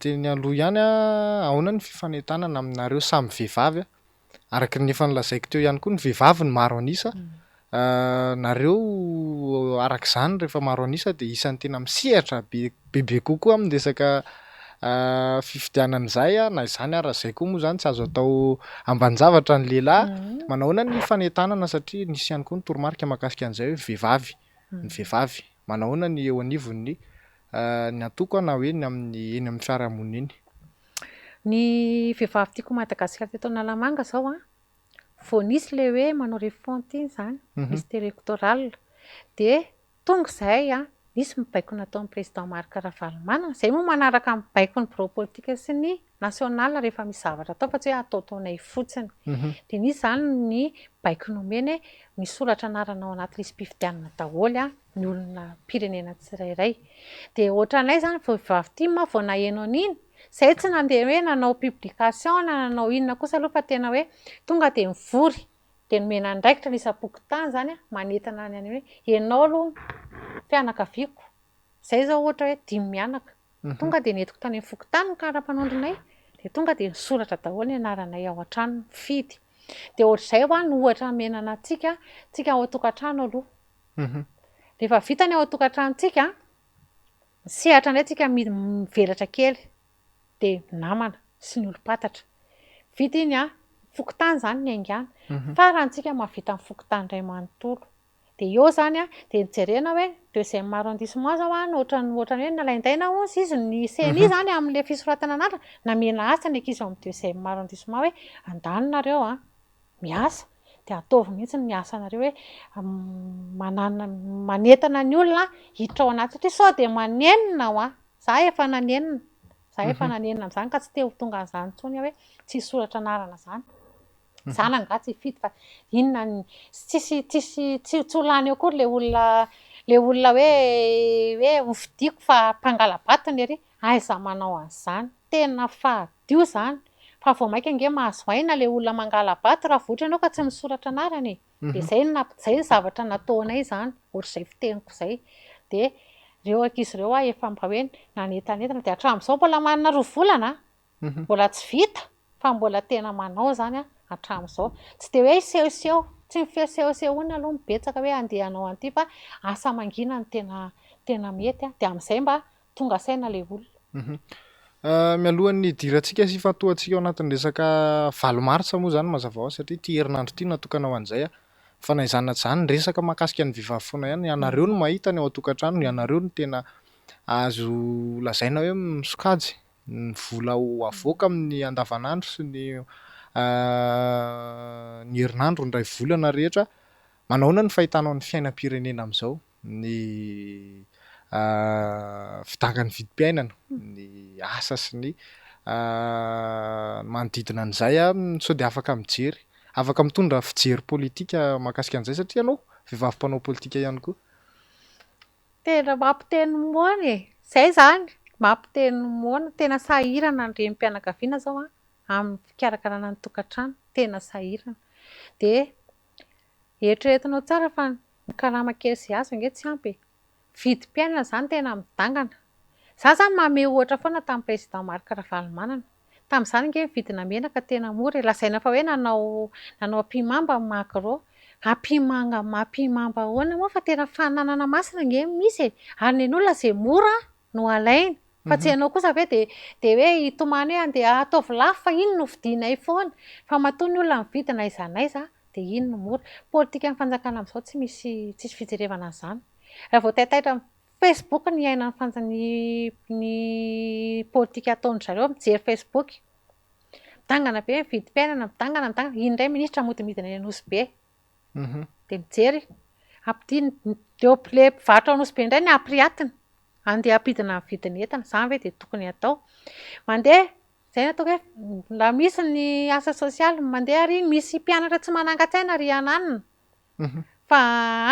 teny aloha ihany ahoana ny fifanentanana aminareo samy vehivavy araka ny efa nilazaiko teo ihany koa ny vehivavy ny maro an'isa. Nareo araka izany rehefa maro an'isa dia isan'ny tena misehatra bebe kokoa amin'ny resaka fifidianan'izay na izany ara zay koa moa zany tsy azo atao ambanjavatra ny lehilahy manao ahoana ny fanentanana satria nisy ihany koa ny toromarika mahakasika an'izay hoe ny vehivavy manao ahoana ny eo anivon'ny ny atoko na hoe eny amin'ny fiarahamonina eny. Ny vehivavy tiako Madagasikara teto Analamanga zao vao nisy le hoe manao refonty iny zany liste électorale de tonga izay nisy mibaiko nataon'ny président Marc Ravalomanana izay moa manaraka mibaiko ny bureau politika sy ny nasionala rehefa misy zavatra atao fa tsy hoe ataotaonay fotsiny. De nisy zany ny baiko nomeny misoratra anarana ao anaty listim-pifidianana daholo ny olona pirenena tsirairay. De ohatranay zany vehivavy ity ma vao naheno an'iny izay tsy nandeha hoe nanao publication na nanao inona kosa aloha fa tena hoe tonga de mivory de nomena andraikitra ny isam-pokotany zany manentana ny hoe ianao aloha fianakaviako izay zao ohatra hoe 5 mianaka tonga de nentiko tany amin'ny fokotany ny karapanondronay de tonga de nisoratra daholo ny anaranay ao an-trano mifidy de ohatr'izay no ohatra menana antsika ao an-tokantrano aloha. Rehefa vita ny ao an-tokantranontsika misehatra indray tsika mivelatra kely de namana sy ny olom-patatra vita iny fokotany zany ny aingana farantsika mahavita ny fokotany iray manontolo de eo zany de nijerena hoe deuxième arrondissement zao ohatrany hoe nalaindaina hozy izy ny CENI zany amin'le fisoratana anatra namena asa ny ankizy amin'ny deuxième arrondissement hoe andaninareo miasa de ataovy mihitsy ny asanareo hoe manentana ny olona hiditra ao anaty satria sao de manenina za efa nanenina amin'izany ka tsy te ho tonga an'izany intsony hoe tsy soratra anarana zany. Zany anga tsy hifidy fa inona tsy ho lany eo akory le olona hoe hofidiako fa mpangala-batiny ery aiza manao an'izany tena fadio zany fa vao maika ange mahazo aina le olona mangala-bato raha voatra ianao ka tsy misoratra anarany de zay ny zavatra nataonay zany ohatr'izay fiteniko izay de reo ankizy ireo efa mba hoe nanentanentana de hatramin'izao mbola manana 2 volana mbola tsy vita fa mbola tena manao zany hatramin'izao tsy de hoe sehoseho tsy mifisehoseho iny aloha mibetsaka hoe andeha hanao an'ity fa asa mangina ny tena mety de amin'izay mba tonga saina le olona. Mialohan'ny hidirantsika sy fatohantsika ao anatin'ny resaka valomartsa moa zany mazava ho azy satria ity herinandro ity natokana ho an'izay fa na izany na tsy izany resaka mahakasika ny vehivavy foana ihany ianareo no mahita ny ao an-tokantrano ianareo no tena azo lazaina hoe misokajy ny vola ho avoaka amin'ny andavanandro sy ny herinandro ny ray volana rehetra manao ahoana ny fahitanao ny fiainam-pirenena amin'izao ny fidangany vidim-piainana ny asa sy ny manodidina an'izay sao de afaka mijery afaka mitondra fijery politika mahakasika an'izay satria ianao vehivavy mpanao politika ihany koa. Tena mampiteny moana izay zany mampiteny moana tena sahirana ny renim-pianakaviana zao amin'ny fikarakarana ny tokantrano tena sahirana de eritreretinao tsara fa ny karama kely izay azo ange tsy ampy vidim-piainana zany tena midangana. Za zany manome ohatra foana tamin'ny président Marc Ravalomanana tamin'izany ange vidina menaka tena mora lazaina fa hoe nanao ampimamba ny macro ampimamba ahoana moa fa tena fananana masina ange misy ary ny olona izay mora no alaina fa tsy ianao kosa ve de hoe hitomany hoe andeha ataovy lafo fa iny no vidinay foana fa matoa ny olona mividy na aiza na aiza de iny no mora. Politika ny fanjakana amin'izao tsy misy fijerevana an'izany raha vao taitaitra Facebook ny ainany ny politika ataon'ny zareo mijery Facebook midangana be vidim-piainana midangana indray minisitra modimidina eny Anosy de mijery ampidiny le mpivarotra Anosy be indray ny ampirehatina andeha ampidina ny vidin'entana zany ve de tokony atao mandeha zay natao hoe la misy ny asa sosialy mandeha ary misy mpianatra tsy manangan-tsaina ry ananina fa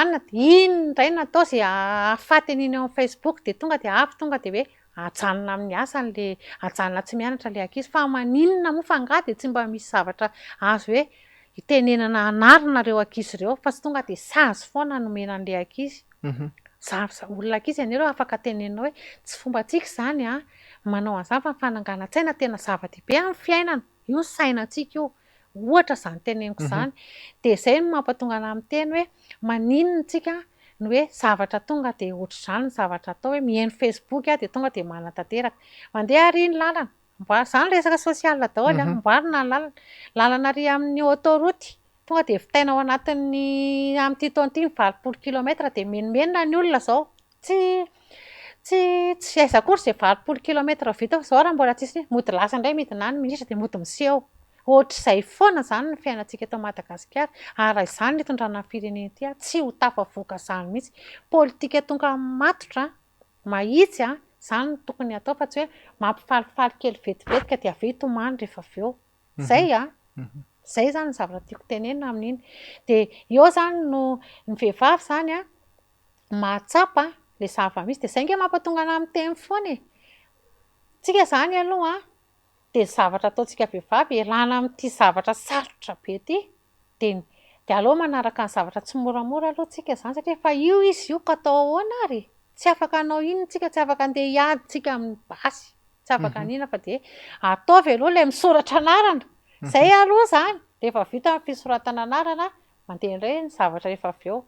anona iny indray natao izay ahafaty an'iny ao amin'ny Facebook de tonga de avy tonga de hoe ajanona amin'ny asa le ajanona tsy mianatra le ankizy fa maninona moa fa angaha de tsy mba misy zavatra azo hoe hitenenana anarina ankizy ireo fa tsy tonga de sazy foana nomena an'le ankizy. Olona ankizy anareo afaka tenenao hoe tsy fombantsika izany manao an'izany fa ny fananganan-tsaina tena zava-dehibe amin'ny fiainana io ny sainantsika io ohatra izany teneniko izany de izay no mampatonga anahy miteny hoe maninona tsika ny hoe zavatra tonga dia ohatr'izany ny zavatra atao hoe mihaino Facebook dia tonga dia manan-tanteraka. Mandeha arỳ ny lalana, izany resaka sosiala daholo amboarina ny lalana arỳ amin'ny autoroute. Tonga dia vitaina ao anatin'ny amin'ity taona ity 20 kilometatra dia menomenona ny olona izao. Tsy aiza akory izay 20 kilometatra vita fa izao raha mbola tsisy mody lasa indray midina any ministra dia mody miseho. Ohatr'izay foana izany ny fiainantsika eto Madagasikara. Ary izany ny hitondrana ny firenena ity tsy ho tafavoaka izany mihitsy. Politika tonga matotra, mahitsy izany no tokony atao fa tsy hoe mampifalifaly kely vetivetika dia avy hitomany rehefa avy eo. Izay izany ny zavatra tiako tenenina amin'iny. Dia eo izany no ny vehivavy izany mahatsapa ilay zava-misy dia izay ange mampatonga anahy miteny foana e. Tsika izany aloha dia zavatra ataontsika vehivavy ialana amin'ity zavatra sarotra be ity dia aleo manaraka ny zavatra tsy moramora aloha tsika izany satria efa io izy io ka atao ahoana ary? Tsy afaka hanao inona tsika, tsy afaka andeha hiady tsika amin'ny basy, tsy afaka anina fa dia ataovy aloha ilay misoratra anarana. Izay aloha izany, rehefa vita ny fisoratana anarana mandeha indray ny zavatra rehefa avy eo.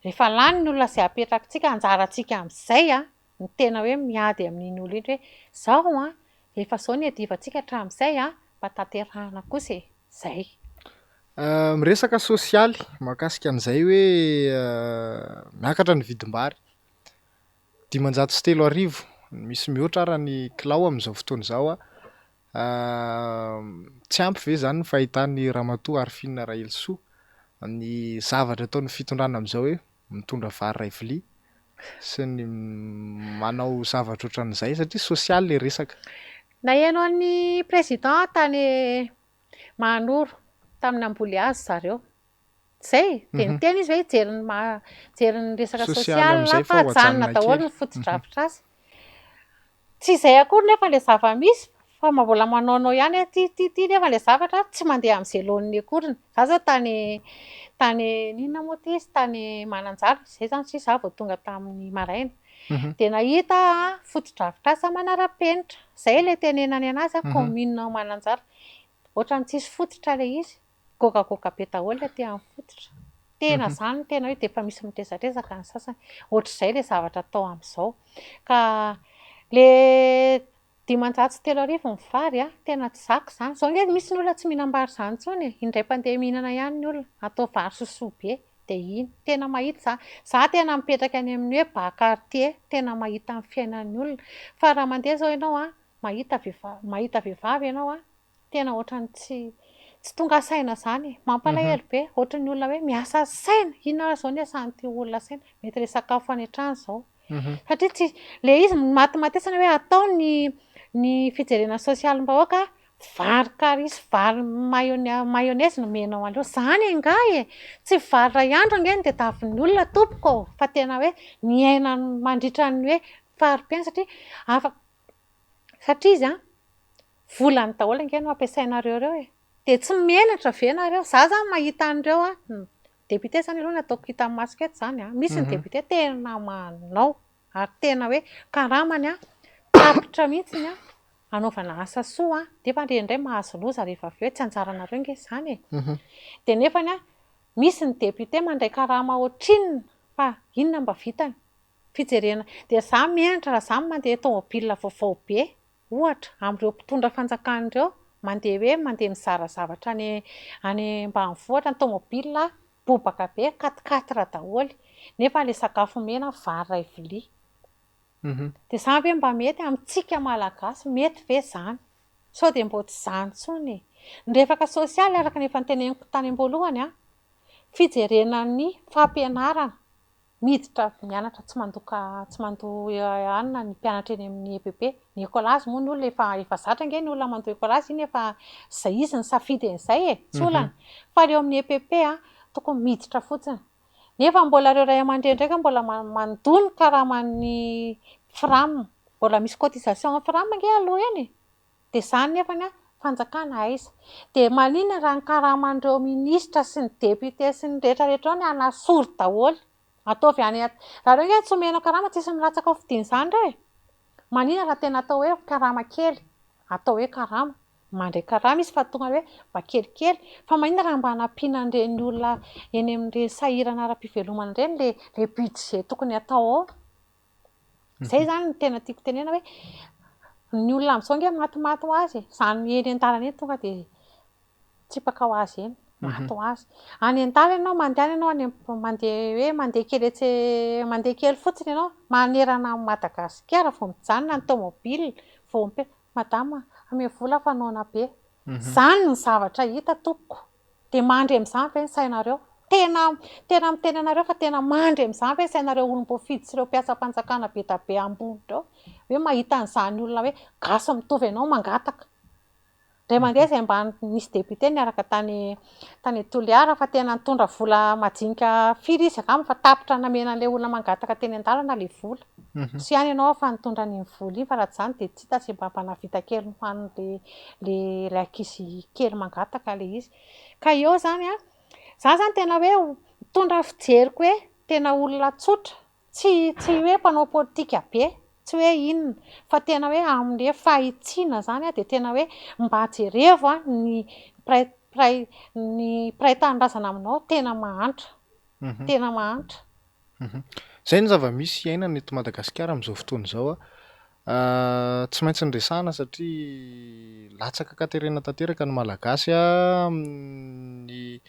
Rehefa lany ny olona izay apetrakantsika anjarantsika amin'izay ny tena hoe miady amin'iny olona iny hoe izao efa izao ny hadivantsika hatramin'izay mba tanterahana kosa e. Izay. Miresaka sosialy mahakasika an'izay hoe miakatra ny vidim-bary 503 misy mihoatra ara ny kilao amin'izao fotoana izao tsy ampy ve izany ny fahitan'ny ramatoa Arifina Rahelsoa ny zavatra ataon'ny fitondrana amin'izao hoe mitondra vary iray vilia sy ny manao zavatra ohatran'izay satria sosialy ilay resaka. Naheno an'ny président tany Mahanoro tamin'ny Amboleazy zareo. Izay dia niteny izy hoe jeriny resaka sosialy fa hajanona daholo ny foto-drafitr'azy. Tsy izay akory nefa ilay zava-misy fa mbola manaonao ihany ty nefa ilay zavatra tsy mandeha amin'izay laoniny akoriny. Izaho izao tany ninona moa ty izy tany Mananjara izay izany sisa izaho vao tonga tamin'ny maraina. Dia nahita foto-drafitr'asa manara-penitra. Izay ilay tenenany anazy commune Mananjara. Ohatran'ny tsisy fototra ilay izy. Gogagoga be daholo ilay aty amin'ny fototra. Tena izany no tena hoe dia efa misy mitresadresaka ny sasany. Ohatr'izay ilay zavatra atao amin'izao. Ka ilay 503 ny vary tena tsy zaka izany. Izao ange misy ny olona tsy mihinam-bary izany intsony e. Indray mpandeha mihinana ihany ny olona. Atao vary sosoa be dia iny. Tena mahita za tena mipetraka any amin'ny hoe Bas-Quartier tena mahita ny fiainan'ny olona. Fa raha mandeha izao ianao mahita vehivavy ianao tena ohatran'ny tsy tonga saina izany. Mampalahelo be. Ohatran'ny olona hoe miasa saina. Inona izao ny asan'ity olona saina? Mety ilay sakafo any an-trano izao. Satria ilay izy matimatesana hoe atao ny fijerena sosialim-bahoaka vary karisy, vary mayonnaise no menao an'ireo. Izany angaha e. Tsy vary iray andro ange dia tavin'ny olona tompoko. Fa tena hoe miaina mandritra ny hoe fari-piaina satria izy volany daholo ange no ampiasainareo ireo e. Dia tsy menatra ve nareo? Izaho izany mahita an'ireo député izany aloha ny ataoko hita amin'ny masoko eto izany misy ny député tena manao ary tena hoe karamany tapitra mihitsy anaovana asa soa dia efa indray mahazo loza rehefa avy eo tsy anjaranareo ange izany e. Dia nefany misy ny député mandray karama ohatrinona fa inona mba vitany? Fijerena. Dia izaho menatra raha izaho mandeha tômôbilina vaovao be ohatra amin'ireo mpitondra fanjakana ireo mandeha mizara zavatra any ambanivohitra ny tômôbilina bobaka be 4x4 daholo nefa ilay sakafo mena vary iray vilia. Dia izany hoe mba mety amintsika malagasy mety ve izany? Sao dia mbo tsy izany intsony e. Ny resaka sosialy araka ny efa noteneniko tany am-poalohany fijerenan'ny fampianarana miditra mianatra tsy mandoa anona ny mpianatra eny amin'ny EPP. Ny ekolazy moa ny olona efa zatra ange ny olona mandoa ekolazy iny efa izay izy ny safidy an'izay e, tsy olana. Fa ileo amin'ny EPP tokony miditra fotsiny. Nefa mbola ireo ray aman-dreny ndraika mbola mandoa ny karaman'ny FRAM. Mbola misy cotisation FRAM ange aloha eny. Dia izany nefa fanjakana aiza. Dia maninona raha ny karaman'ireo minisitra sy ny député sy ny rehetrarehetra ao anasory daholo. Ataovy any raha ireo ange tsy omena karama tsisy milatsaka ao fidiany izany ireo e. Maninona raha tena atao hoe karama kely? Atao hoe karama. mandray karaha misy fa tonga hoe mba kelikely fa maninona raha mba hanampiana an'ireny olona eny amin'ireny sahirana ara-pivelomana ireny le budget tokony atao ao. Izay zany no tena tiako tenena hoe ny olona amin'izao nge matimaty ho azy izany eny an-dalana eny tonga dia tsipaka ho azy eny maty ho azy. Any an-dàlana ianao mandeha ianao mandeha mandeha kely fotsiny ianao manerana Madagasikara vao mijanona ny tômôbila vao madama ame vola fa noana be. Izany ny zavatra hita tokoko dia mandry amin'izany ve ny sainareo? Tena miteny anareo fa tena mandry amin'izany ve ny sainareo olom-boafidy sy ireo mpiasam-panjakana be da be ambony ireo hoe mahita an'izany olona hoe gasy mitovy ianao mangataka. Ray mandeha izay mba nisy depiote niaraka tany Toliara fa tena nitondra vola majinika firy izy angamba fa tapitra namena an'ilay olona mangataka teny an-dàlana ilay vola. Sy ihany ianao fa nitondra an'iny vola iny fa raha tsy izany dia tsy hita sy mba mpanavita kely ho an'ilay ankizy kely mangataka ilay izy. Ka eo izany izaho izany tena hoe mitondra fijeriko hoe tena olona tsotra tsy hoe mpanao politika be. Tsy hoe inona fa tena hoe amin'ilay fahitsiana izany dia tena hoe mba jerevo ny mpiray tanindrazana aminao tena mahantra. Tena mahantra. Izay ny zava-misy iainana eto Madagasikara amin'izao fotoana izao tsy maintsy niresahana satria latsaka katerina tanteraka ny malagasy ny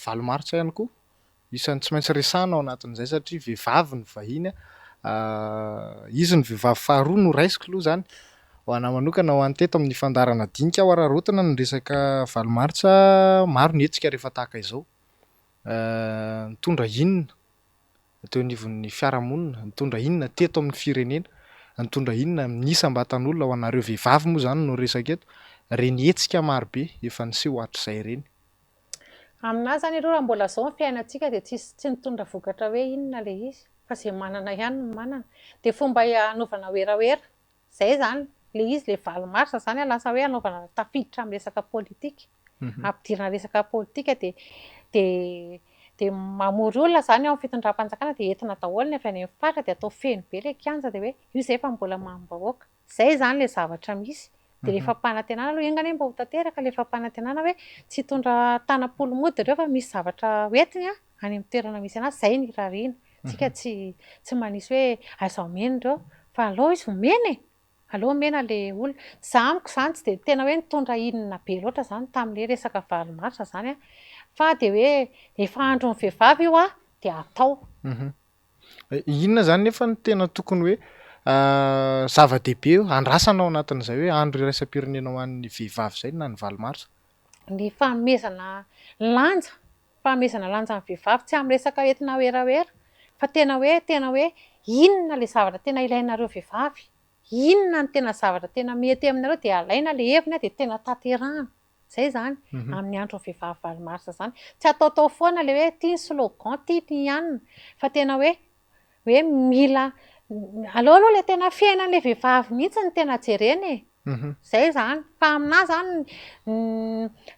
valomaritra ihany koa. Isan'ny tsy maintsy resahana ao anatin'izay satria vehivavy ny vahiny izy ny vehivavy faharoa no raisiko aloha izany ho anahy manokana ho anteto amin'ny fandarana dinika aho ararotina ny resaka valomaritra maro ny hetsika rehefa tahaka izao. Nitondra inona teo anivon'ny fiarahamonina, nitondra inona teto amin'ny firenena, nitondra inona nisam-batan'olona ho anareo vehivavy moa izany no resaka eto. Reny hetsika marobe efa niseho hatrizay ireny. Aminahy izany aloha raha mbola izao ny fiainantsika dia tsy nitondra vokatra hoe inona ilay izy fa izay manana ihany no manana. Dia fomba hanaovana oeraoera izay izany ilay izy ilay valomaritra izany lasa hoe hanaovana tafiditra amin'ny resaka politika. Ampidirana resaka politika dia mamory olona izany ao amin'ny fitondram-panjakana dia entina daholo ny avy any amin'ny faritra dia atao feno be ilay kianja dia hoe io izay fa mbola maham-bahoaka. Izay izany ilay zavatra misy. Dia rehefa mpanantenana aloha engany mba ho tanteraka rehefa mpanantenana hoe tsy hitondra tanam-polo mody ireo fa misy zavatra hoentiny any amin'ny toerana misy anazy izay ny rariana. Tsika tsy manisy hoe aiza omena ireo fa aleo izy omena aleo omena ilay olona. Izaho amiko izany tsy dia tena hoe nitondra inona be loatra izany tamin'ilay resaka valomaritra izany fa dia hoe efa andron'ny vehivavy io dia atao. Inona izany nefa ny tena tokony hoe zava-dehibe andrasana ao anatin'izay hoe andro iraisam-pirenena ho an'ny vehivavy izay na ny valomaritra? Ny fanomezana lanja amin'ny vehivavy tsy amin'ny resaka entina oeraoera fa tena hoe inona ilay zavatra tena ilainareo vehivavy, inona ny tena zavatra tena mety aminareo dia alaina ilay heviny dia tena tanterahana. Izay izany amin'ny andron'ny vehivavy valomaritra izany. Tsy ataotao foana ilay hoe ity ny slogan ity ny ihany fa tena hoe mila aleo aloha ilay tena fiainan'ilay vehivavy mihitsy ny tena jerena. Izay izany fa aminahy izany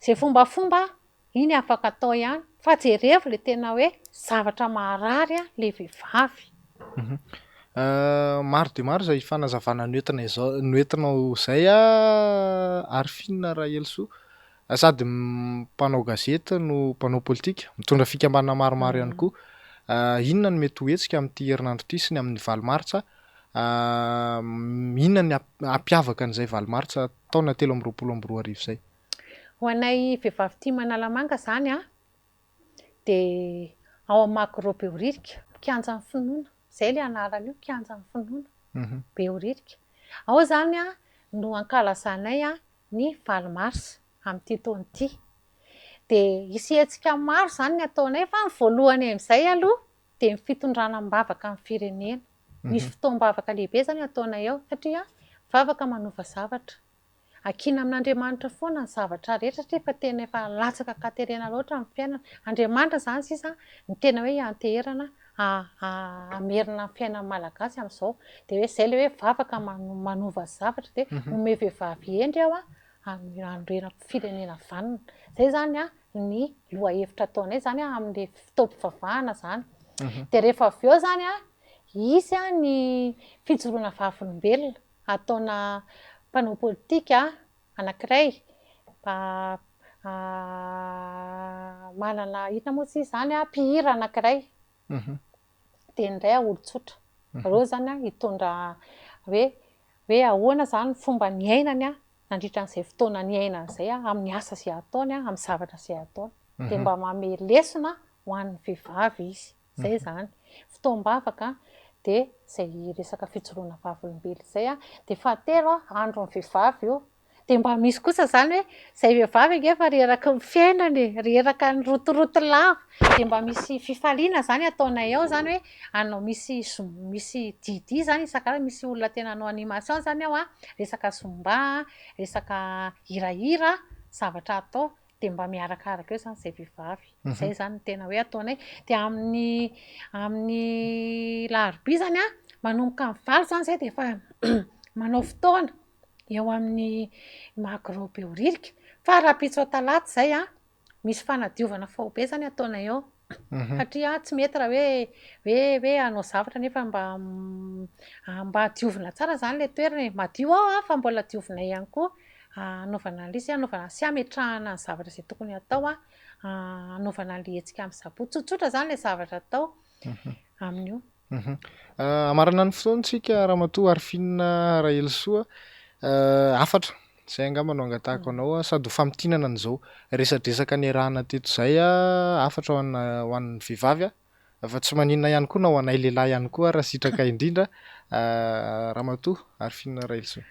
izay fombafomba iny afaka atao ihany fa jerevo ilay tena hoe zavatra maharary ilay vehivavy. Maro dia maro izay fanazavana noentinao izay ary finina Rahelsoa sady mpanao gazety no mpanao politika mitondra fikambanana maromaro ihany koa. Inona no mety ho hetsika amin'ity herinandro ity sy ny amin'ny valomaritra? Inona ny hampiavaka an'izay valomaritra taona 2023 izay? Ho anay vehivavy tia manala manga izany dia ao Amaky Behoririka, kianjan'ny finoana. Izay ilay anarany io, kianjan'ny finoana Behoririka. Ao izany no ankalazanay ny valomaritra amin'ity taona ity. Dia hisy hetsika maro izany ny ataonay fa ny voalohany amin'izay aloha dia ny fitondrana mivavaka amin'ny firenena. Misy fotoam-bavaka lehibe izany ataonay ao satria mivavaka manova zavatra. Akina amin'Andriamanitra foana ny zavatra rehetra satria efa tena efa latsaka katerina loatra amin'ny fiainana. Andriamanitra izany sisa ny tena hoe anteherana hamerina ny fiainan'ny malagasy amin'izao. Dia hoe izay ilay hoe vavaka manova zavatra dia omey vehivavy endry aho hanorena firenena vanona. Izay izany ny lohahevitra ataonay izany amin'ilay fitaovam-pivavahana izany. Dia rehefa avy eo izany isy ny fijoroana vavolombelona ataona mpanao politika anankiray manana inona moa tsy izany mpihira anankiray dia ny iray olon-tsotra. Reo zany hitondra hoe ahoana zany ny fomba ny ainany nandritra an'izay fotoana ny ainany izay amin'ny asa izay ataony amin'ny zavatra izay ataony. Dia mba manome lesona ho an'ny vehivavy izy. Izay zany. Fotoam-bavaka dia izay resaka fijoroana vavolombelona izay dia fahatelo andron'ny vehivavy io. Dia mba misy kosa zany hoe izay vehivavy angefa reraka ny fiainany, reraka ny rotoroto lava, dia mba misy fifaliana zany ataonay ao zany hoe anao misy didy zany isan-karazany, misy olona tena hanao animation zany ao resaka zumba, resaka hirahira, zavatra atao dia mba miarakaraka eo zany izay vehivavy. Izay zany tena hoe ataonay. Dia amin'ny larobia zany manomboka amin'ny valo zany izay dia efa manao fotoana eo amin'ny maha-gros-beoririka. Fa raha-pitso talata izay misy fanadiovana faobe zany ataonay ao. Satria tsy mety raha hoe hanao zavatra nefa mba hadiovina tsara zany ilay toerana. Madio ao fa mbola diovinay ihany koa. Anaovana an'ilay izy, anaovana sy hametrahana ny zavatra izay tokony atao anaovana an'ilay hetsika amin'ny sabotsy. Tsotsotra zany ilay zavatra atao amin'io. Amarana ny fotoantsika Ramatoa Arifinina Rahelsoa, afatra izay angamba no angatahako anao sady ho famidinana an'izao resadresaka niarahana teto izay afatra ho an'ny vehivavy fa tsy maninona ihany koa na ho anay lehilahy ihany koa raha sitraka indrindra. Ramatoa Arifinina Rahelsoa.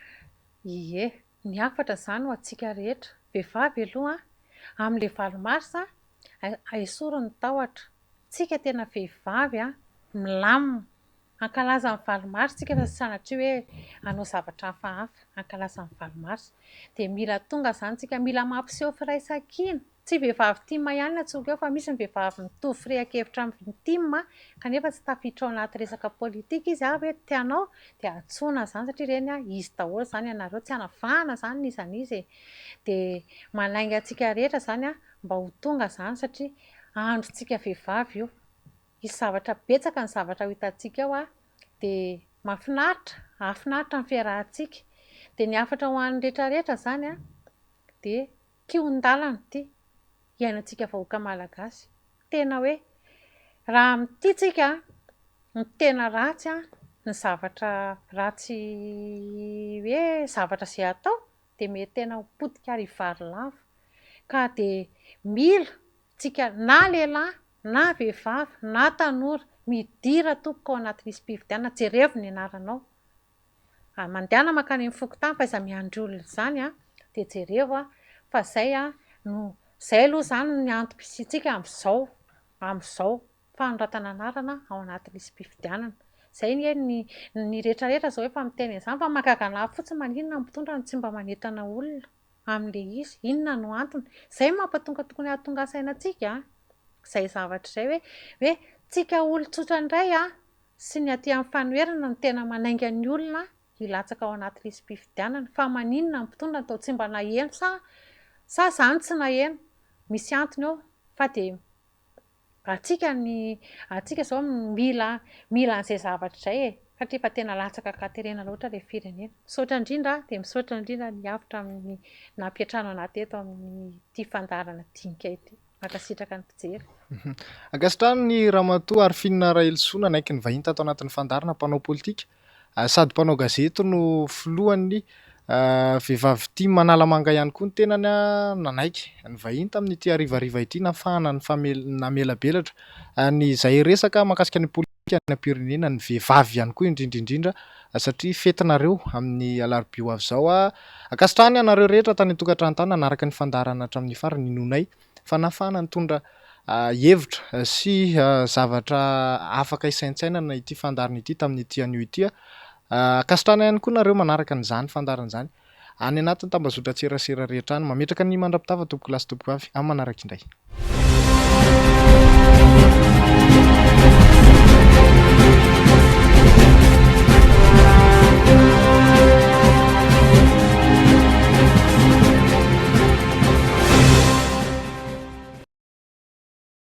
Ie, ny afatra zany ho antsika rehetra. Vehivavy aloha amin'ilay 8 marsa ahisoro ny tahotra. Tsika tena vehivavy milamina. Ankalaza ny 8 marsa tsika fa sanatria hoe hanao zavatra hafahafa. Ankalaza ny 8 marsa. Dia mila tonga zany tsika, mila mampiseho firaisan-kina. Tsy vehivavy tia ihany atsoika eo fa misy ny vehivavy mitovy firaisan-kevitra amin'ny tia kanefa tsy tafiditra ao anaty resaka politika izy hoe tianao dia antsoina zany satria ireny izy daholo zany ianareo, tsy hanavahana zany n'iza n'izy. Dia manainga antsika rehetra zany mba ho tonga zany satria androntsika vehivavy io. Misy zavatra betsaka ny zavatra ho hitantsika ao dia mahafinaritra ny fiarahantsika. Dia ny afatra ho an'ny rehetrarehetra zany dia kion-dalana ity iainantsika vahoaka malagasy. Tena hoe raha amin'ity tsika ny tena ratsy ny zavatra ratsy hoe zavatra izay atao dia mety tena ho potika ary vary lava. Ka dia mila tsika na lehilahy na vehivavy na tanora midira tompoko ao anatin'isy mpifidianana. Jerevy ny anaranao. Mandehana mankany amin'ny fokontany fa iza miandry olona izany dia jereva fa izay izay aloha zany ny antom-pisiantsika amin'izao fanoratana anarana ao anatin'isy mpifidianana. Izay ny rehetrarehetra izao efa miteny izany fa mahagaga fotsiny maninona ny mpitondra no tsy mba manentana olona amin'ilay izy. Inona no antony? Izay mampatonga tokony hahatonga sainantsika. Izay zavatra izay hoe tsika olon-tsotra indray sy ny aty amin'ny fanoherana no tena manainga ny olona hilatsaka ao anatin'isy mpifidianana. Fa maninona ny mpitondra atao tsy mba naheno sa zany tsy naheno. Misy antony eo fa dia atsika izao mila an'izay zavatra izay satria efa tena latsaka katerena loatra ilay firenena. Misaotra indrindra dia misaotra indrindra ny hafitra amin'ny nampiatrano anaty eto amin'ity fandaharana dinika ity. Mankasitraka ny mpijery. Ankasitrahany ny Ramatoa Arifinina Rahelsoa nanaiky ny vahiny tato anatin'ny fandaharana, mpanao politika sady mpanao gazety no filohan'ny vehivavy tia Manalamanga ihany koa ny tenany nanaiky ny vahiny tamin'ity harivariva ity nafahana namela belatra ny izay resaka mahakasika ny politika ny am-pirenena, ny vehivavy ihany koa indrindrindrindra satria fetinareo amin'ny alarobia ho avy izao. Ankasitrahany anareo rehetra tany an-tokantrano nanaraka ny fandaharana hatramin'ny farany nonay fa nafahana nitondra hevitra sy zavatra afaka isaintsainana ity fandaharana ity tamin'ity anio ity. Ankasitrahana ihany koa nareo manaraka n'izany fandaharana izany any anatin'ny tambazotra tserasera rehetra any. Mametraka ny mandra-pitafa tompoko lasy tompoko avy amin'ny manaraka indray.